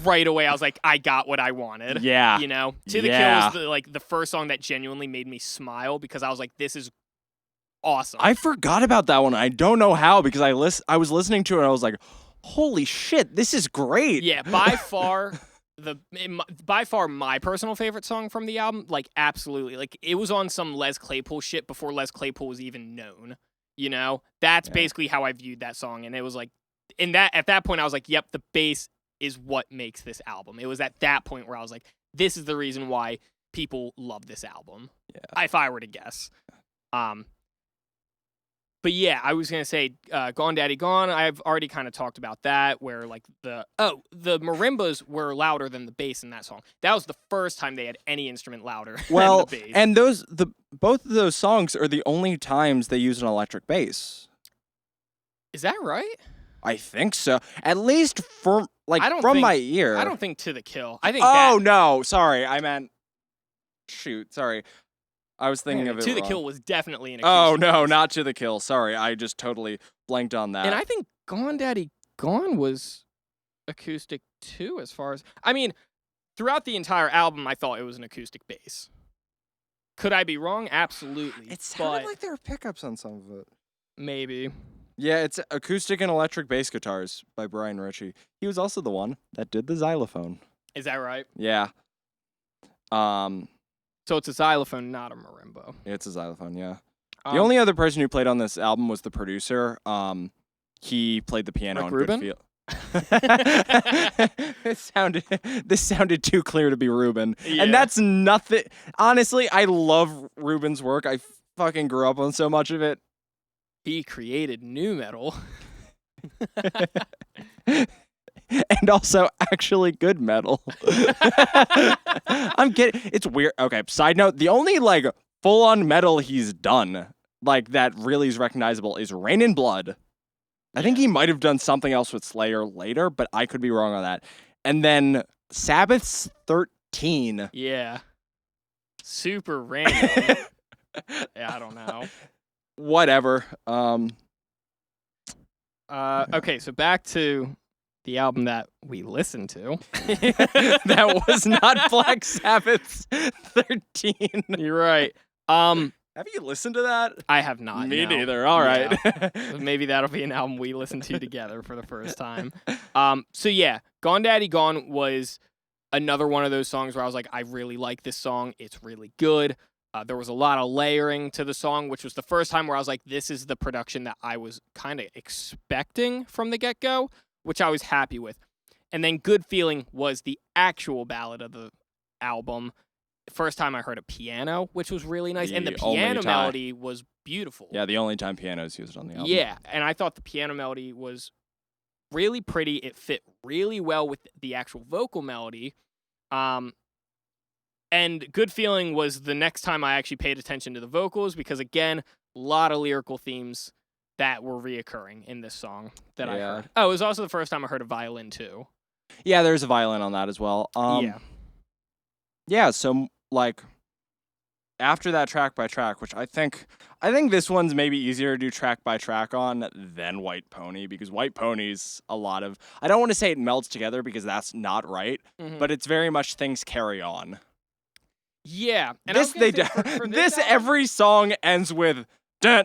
right away I was like, I got what I wanted. Yeah. You know? To The Kill was the first song that genuinely made me smile, because I was like, this is awesome. I forgot about that one. I don't know how, because I was listening to it and I was like, holy shit, this is great. Yeah, by far my personal favorite song from the album, like, absolutely. Like, it was on some Les Claypool shit before Les Claypool was even known. You know? That's basically how I viewed that song. And it was like, at that point I was like, yep, the bass is what makes this album. It was at that point where I was like, this is the reason why people love this album. Yeah. If I were to guess. But yeah, I was going to say, Gone Daddy Gone, I've already kind of talked about that, where like the marimbas were louder than the bass in that song. That was the first time they had any instrument louder than the bass. And both of those songs are the only times they use an electric bass. Is that right? I think so. At least from my ear. I don't think To The Kill. I think no, sorry. I meant sorry. I was thinking of it To The wrong. Kill was definitely an acoustic no, bass. not To The Kill. Sorry, I just totally blanked on that. And I think Gone Daddy Gone was acoustic too, as far as... I mean, throughout the entire album, I thought it was an acoustic bass. Could I be wrong? Absolutely. It sounded like there were pickups on some of it. Maybe. Yeah, it's acoustic and electric bass guitars by Brian Ritchie. He was also the one that did the xylophone. Is that right? Yeah. So it's a xylophone, not a marimba. It's a xylophone, yeah. The only other person who played on this album was the producer. He played the piano on Rubin? Good Feel. This sounded too clear to be Rubin. Yeah. And that's nothing. Honestly, I love Rubin's work. I fucking grew up on so much of it. He created nu metal. And also actually good metal. I'm kidding. It's weird. Okay, side note, the only like full-on metal he's done, like that really is recognizable, is Rain in Blood. I think he might have done something else with Slayer later, but I could be wrong on that. And then Sabbath's 13. Yeah. Super random. Yeah, I don't know. Whatever. Okay, so back to the album that we listened to. That was not Black Sabbath's 13. You're right. Have you listened to that? I have not. Me no. neither. All right. Yeah. Maybe that'll be an album we listen to together for the first time. So yeah, Gone Daddy Gone was another one of those songs where I was like, I really like this song. It's really good. There was a lot of layering to the song, which was the first time where I was like, this is the production that I was kind of expecting from the get-go, which I was happy with. And then Good Feeling was the actual ballad of the album. First time I heard a piano, which was really nice. And the piano melody was beautiful. Yeah, the only time piano is used on the album. Yeah, and I thought the piano melody was really pretty. It fit really well with the actual vocal melody. And Good Feeling was the next time I actually paid attention to the vocals, because, again, a lot of lyrical themes that were reoccurring in this song that I heard. Oh, it was also the first time I heard a violin, too. Yeah, there's a violin on that as well. Yeah, so, like, after that track by track, which I think this one's maybe easier to do track by track on than White Pony, because White Pony's a lot of... I don't want to say it melds together, because that's not right, but it's very much things carry on. Yeah. And this every song ends with dun.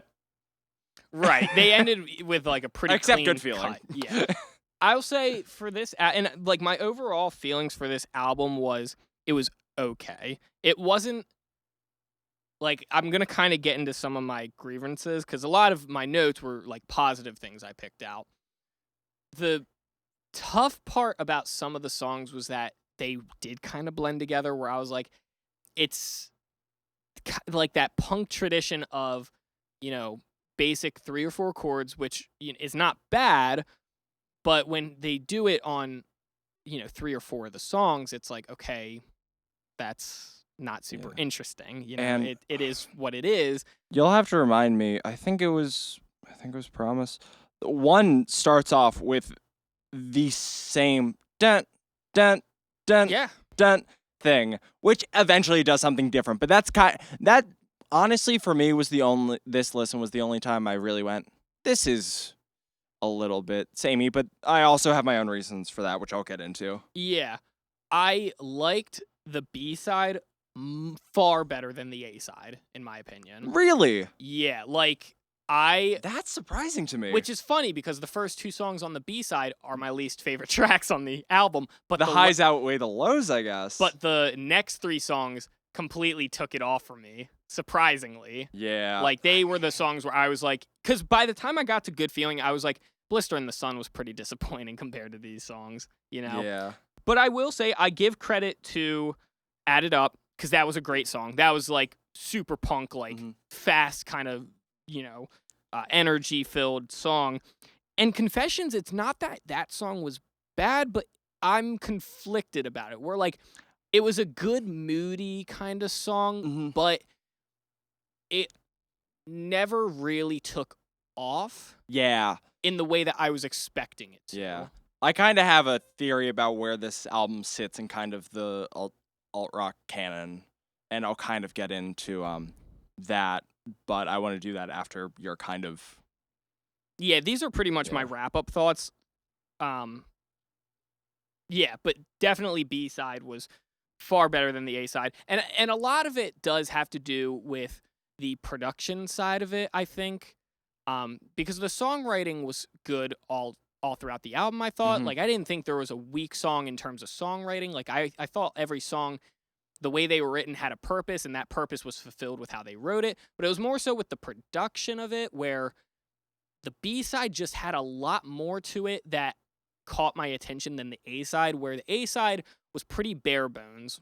Right. They ended with like a pretty except clean Good Feeling. cut. Yeah. I'll say for this, and like my overall feelings for this album was, it was okay. It wasn't like, I'm going to kind of get into some of my grievances, because a lot of my notes were like positive things I picked out. The tough part about some of the songs was that they did kind of blend together, where I was like, it's like that punk tradition of, you know, basic 3 or 4 chords, which is not bad, but when they do it on, 3 or 4 of the songs, it's like, okay, that's not super interesting. And it is what it is. You'll have to remind me. I think it was Promise. One starts off with the same dun dun dun dun thing, which eventually does something different. But that honestly for me was this listen was the only time I really went, this is a little bit samey, but I also have my own reasons for that, which I'll get into. Yeah. I liked the B-side far better than the A-side, in my opinion. Really? Yeah, That's surprising to me. which is funny because the first 2 songs on the B-side are my least favorite tracks on the album, but the highs outweigh the lows, I guess. but the next 3 songs completely took it off for me, surprisingly. yeah. Like, they were the songs where I was like, because by the time I got to Good Feeling, I was like, Blister in the Sun was pretty disappointing compared to these songs, you know? Yeah. But I will say, I give credit to Add It Up, because that was a great song. That was like super punk, like fast kind of, energy-filled song. And Confessions, it's not that that song was bad, but I'm conflicted about it. Where like, it was a good moody kind of song, but it never really took off. Yeah. In the way that I was expecting it to. Yeah. I kind of have a theory about where this album sits in kind of the alt-rock canon, and I'll kind of get into that, but I want to do that after your kind of... Yeah, these are pretty much my wrap-up thoughts. Yeah, but definitely B-side was far better than the A-side. And a lot of it does have to do with the production side of it, I think. Because the songwriting was good all throughout the album, I thought. Like, I didn't think there was a weak song in terms of songwriting. Like, I thought every song, the way they were written, had a purpose, and that purpose was fulfilled with how they wrote it. But it was more so with the production of it, where the B-side just had a lot more to it that caught my attention than the A-side, where the A-side was pretty bare bones,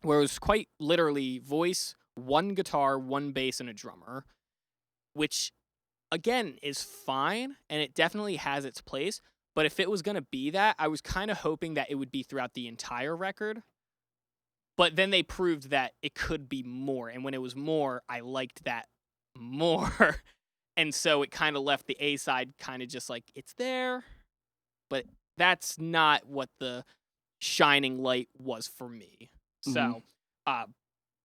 where it was quite literally voice, 1 guitar, 1 bass, and a drummer, which... again, is fine, and it definitely has its place, but if it was going to be that, I was kind of hoping that it would be throughout the entire record, but then they proved that it could be more, and when it was more, I liked that more, and so it kind of left the A-side kind of just like, it's there, but that's not what the shining light was for me. So,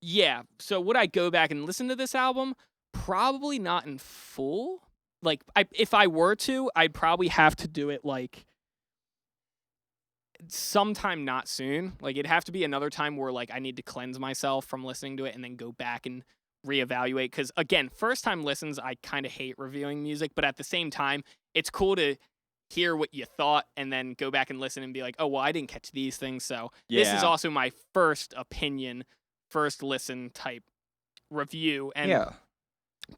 yeah, so would I go back and listen to this album? Probably not in full. Like, if I were to, I'd probably have to do it, like, sometime not soon. Like, it'd have to be another time where, like, I need to cleanse myself from listening to it and then go back and reevaluate. Because, again, first-time listens, I kind of hate reviewing music. But at the same time, it's cool to hear what you thought and then go back and listen and be like, oh, well, I didn't catch these things. So this is also my first opinion, first listen type review. And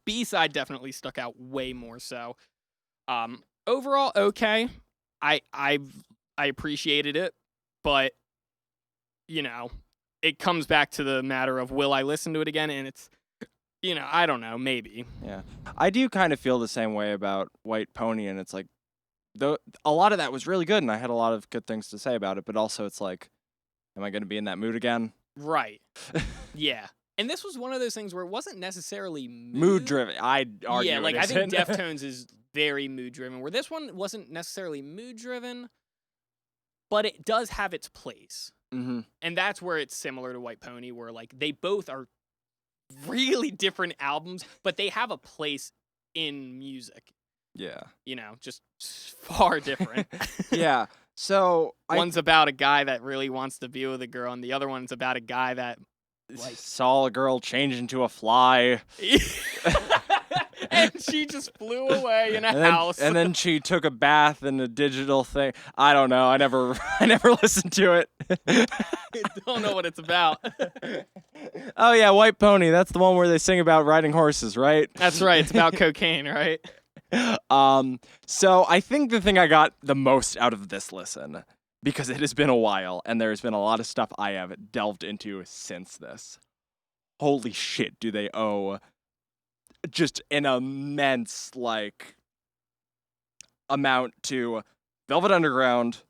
B-side definitely stuck out way more so. Overall, okay. I appreciated it, but it comes back to the matter of will I listen to it again? And it's I don't know, maybe. Yeah. I do kind of feel the same way about White Pony, and it's like a lot of that was really good and I had a lot of good things to say about it, but also it's like, am I going to be in that mood again? Right. Yeah. And this was one of those things where it wasn't necessarily mood-driven. I'd argue. Yeah, like I think Deftones is very mood-driven, where this one wasn't necessarily mood-driven, but it does have its place. And that's where it's similar to White Pony, where like they both are really different albums, but they have a place in music. Yeah. Just far different. Yeah. So one's about a guy that really wants to be with a girl, and the other one's about a guy that saw a girl change into a fly. And she just flew away in a house. And then she took a bath in a digital thing. I don't know. I never listened to it. I don't know what it's about. Oh yeah, White Pony. That's the one where they sing about riding horses, right? That's right. It's about cocaine, right? So I think the thing I got the most out of this listen, because it has been a while and there's been a lot of stuff I have delved into since this. Holy shit, do they owe just an immense, amount to Velvet Underground,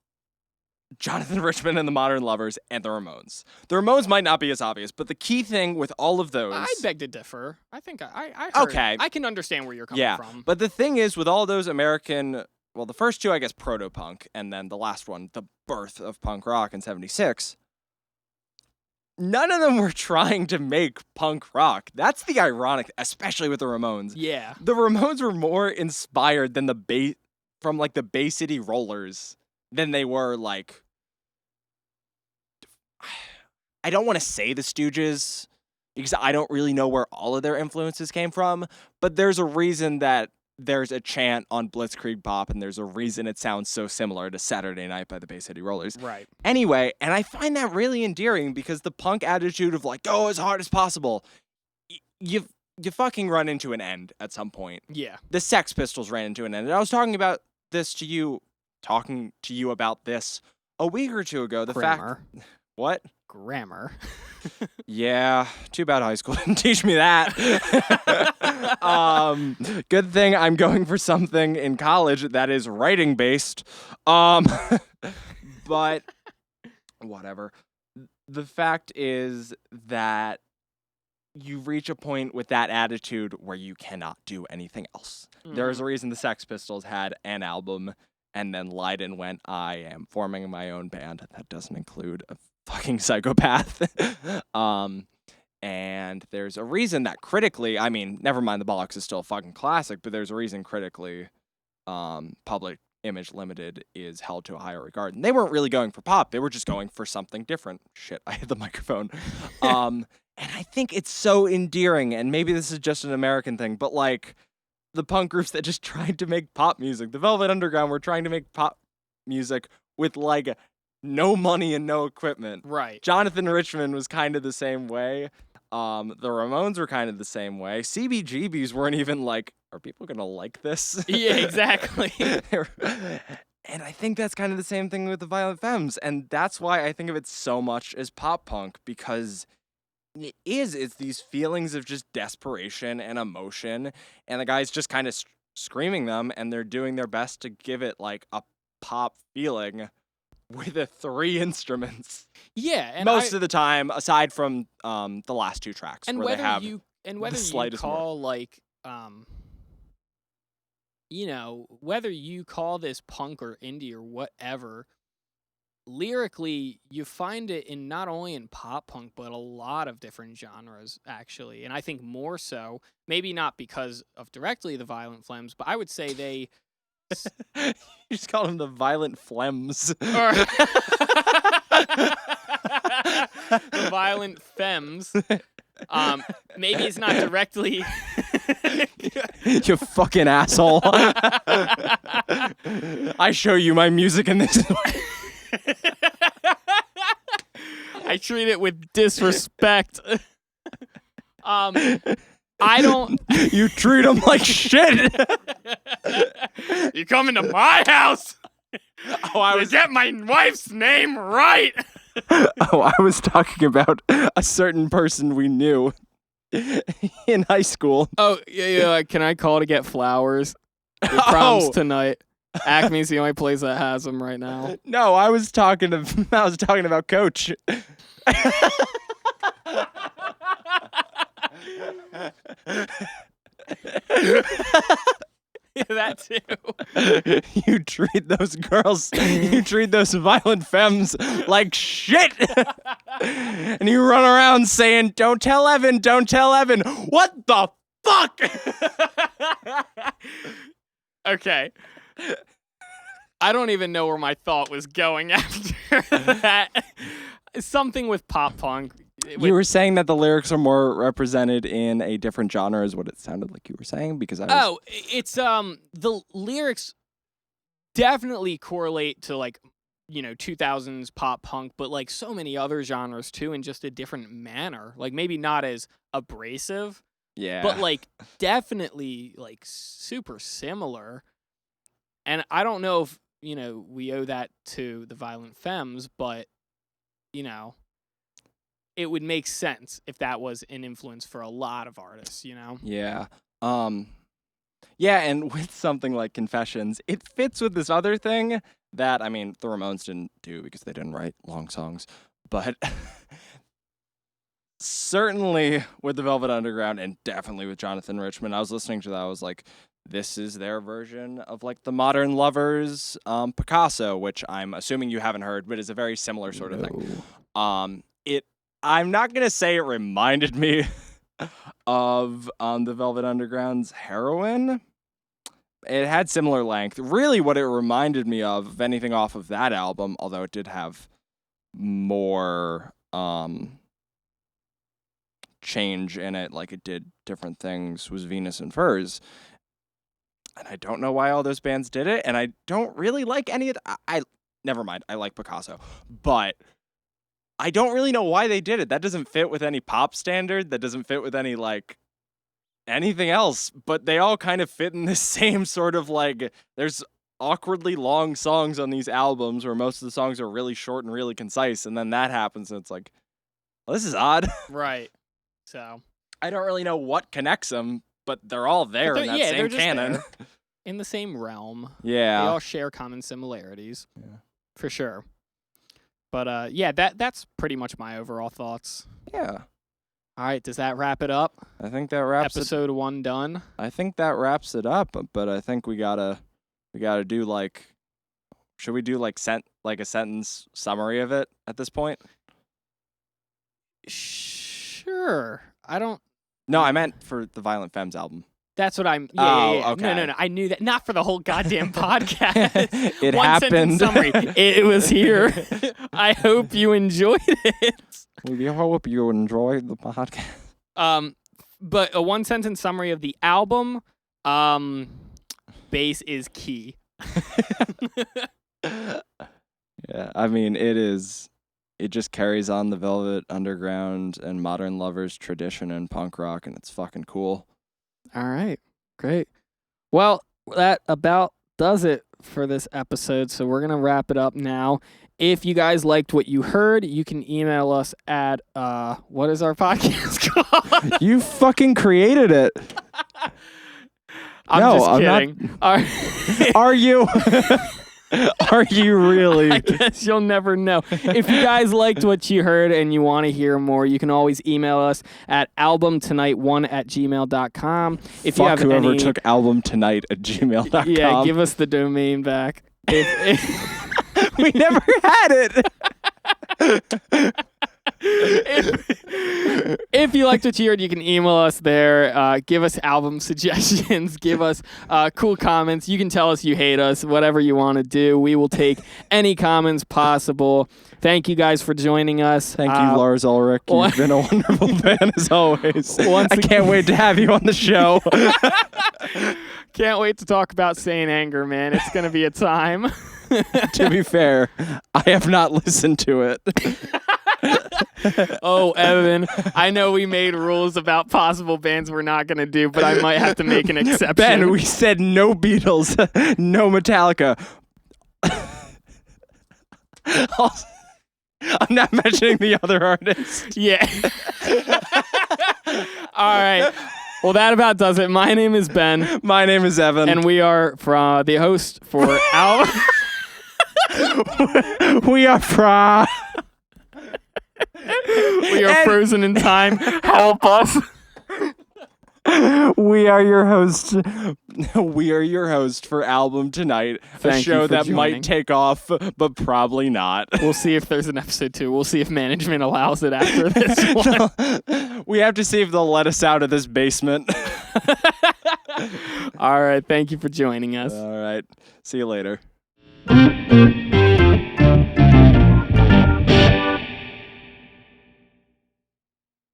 Jonathan Richman and the Modern Lovers, and the Ramones. The Ramones might not be as obvious, but the key thing with all of those... I beg to differ. I think I heard. Okay. I can understand where you're coming from. But the thing is, with all those American... Well, the first two, I guess, proto-punk, and then the last one, the birth of punk rock in 76. none of them were trying to make punk rock. That's the ironic, especially with the Ramones. Yeah. The Ramones were more inspired than the Bay City Rollers than they were like. I don't want to say the Stooges because I don't really know where all of their influences came from, but there's a reason that there's a chant on Blitzkrieg Bop, and there's a reason it sounds so similar to Saturday Night by the Bay City Rollers. Right. Anyway, and I find that really endearing because the punk attitude of like, go as hard as possible, you fucking run into an end at some point. Yeah. The Sex Pistols ran into an end. And I was talking about this about this a week or two ago. Grammar. What? Grammar. Yeah, too bad high school didn't teach me that. Good thing I'm going for something in college that is writing based. But whatever. The fact is that you reach a point with that attitude where you cannot do anything else. There's a reason the Sex Pistols had an album and then Lydon went, I am forming my own band. That doesn't include a fucking psychopath. And there's a reason that critically, I mean, never mind the Bollocks is still a fucking classic, but there's a reason critically Public Image Limited is held to a higher regard. And they weren't really going for pop. They were just going for something different. Shit, I hit the microphone. And I think it's so endearing, and maybe this is just an American thing, but like the punk groups that just tried to make pop music. The Velvet Underground were trying to make pop music with like no money and no equipment. Right. Jonathan Richman was kind of the same way. The Ramones were kind of the same way. CBGBs weren't even like, are people going to like this? Yeah, exactly. And I think that's kind of the same thing with the Violent Femmes. And that's why I think of it so much as pop punk, because it's these feelings of just desperation and emotion. And the guys just kind of screaming them, and they're doing their best to give it like a pop feeling with the 3 instruments. Yeah, and most of the time, aside from the last 2 tracks, and where whether they have you slightest call like whether you call this punk or indie or whatever, lyrically you find it in not only in pop punk but a lot of different genres actually, and I think more so, maybe not because of directly the Violent Femmes, but I would say they. You just call them the Violent Femmes. The Violent Femmes. Maybe it's not directly. You fucking asshole. I show you my music in this. I treat it with disrespect. I don't. You treat them like shit. You come into my house. Oh, I was get my wife's name right. Oh, I was talking about a certain person we knew in high school. Oh, yeah. Can I call to get flowers? Your prom's tonight. Acme's the only place that has them right now. No, I was talking about Coach. Yeah, that too. You treat those Violent Femmes like shit. And you run around saying, don't tell Evan. What the fuck? Okay. I don't even know where my thought was going after that. Something with pop punk. You were saying that the lyrics are more represented in a different genre is what it sounded like you were saying, because it's the lyrics definitely correlate to like, 2000s pop punk, but like so many other genres too, in just a different manner. Like maybe not as abrasive, yeah, but like definitely like super similar. And I don't know if, we owe that to the Violent Femmes, but it would make sense if that was an influence for a lot of artists, Yeah. Yeah, and with something like Confessions, it fits with this other thing that, I mean, the Ramones didn't do because they didn't write long songs, but certainly with the Velvet Underground and definitely with Jonathan Richman, I was listening to that, I was like, this is their version of like the Modern Lovers' Picasso, which I'm assuming you haven't heard, but is a very similar sort of thing. I'm not gonna say it reminded me of the Velvet Underground's Heroin. It had similar length. Really, what it reminded me of, if anything, off of that album, although it did have more change in it, like it did different things, was Venus and Furs. And I don't know why all those bands did it, and I don't really like any of I never mind, I like Picasso. But I don't really know why they did it. That doesn't fit with any pop standard. That doesn't fit with any, like, anything else. But they all kind of fit in this same sort of, like, there's awkwardly long songs on these albums where most of the songs are really short and really concise. And then that happens, and it's like, well, this is odd. Right. So I don't really know what connects them, but they're all there in that same canon. In the same realm. Yeah. They all share common similarities. Yeah. For sure. But yeah, that's pretty much my overall thoughts. Yeah. All right, does that wrap it up? I think that wraps Episode 1 done. I think that wraps it up, but I think we gotta do, like, should we do like a sentence summary of it at this point? Sure. I don't. No, I meant for the Violent Femmes album. That's what I'm. Yeah. Okay. No. I knew that. Not for the whole goddamn podcast. It One happened. Sentence summary. It was here. I hope you enjoyed it. We hope you enjoyed the podcast. But a 1-sentence summary of the album. Bass is key. Yeah, I mean, it just carries on the Velvet Underground and Modern Lovers tradition in punk rock, and it's fucking cool. All right, great. Well, that about does it for this episode, so we're going to wrap it up now. If you guys liked what you heard, you can email us at, what is our podcast called? You fucking created it. I'm just kidding. Are you? Are you really? I guess you'll never know. If you guys liked what you heard and you want to hear more, you can always email us at albumtonight1@gmail.com. If you have whoever took albumtonight@gmail.com. Yeah, give us the domain back. We never had it. If you liked what you heard, you can email us there. Give us album suggestions. Give us cool comments. You can tell us you hate us. Whatever you want to do. We will take any comments possible. Thank you guys for joining us. Thank you, Lars Ulrich. You've been a wonderful fan as always. I can't wait to have you on the show. Can't wait to talk about Saint Anger, man. It's going to be a time. To be fair, I have not listened to it. Oh, Evan, I know we made rules about possible bands we're not going to do, but I might have to make an exception. Ben, we said no Beatles, no Metallica. I'm not mentioning the other artists. Yeah. All right. Well, that about does it. My name is Ben. My name is Evan. And we are from the host for Al. We are from... We are frozen in time. Help us. We are your host. We are your host for Album Tonight, a show that might take off, but probably not. We'll see if there's an episode 2. We'll see if management allows it after this one. We have to see if they'll let us out of this basement. All right. Thank you for joining us. All right. See you later.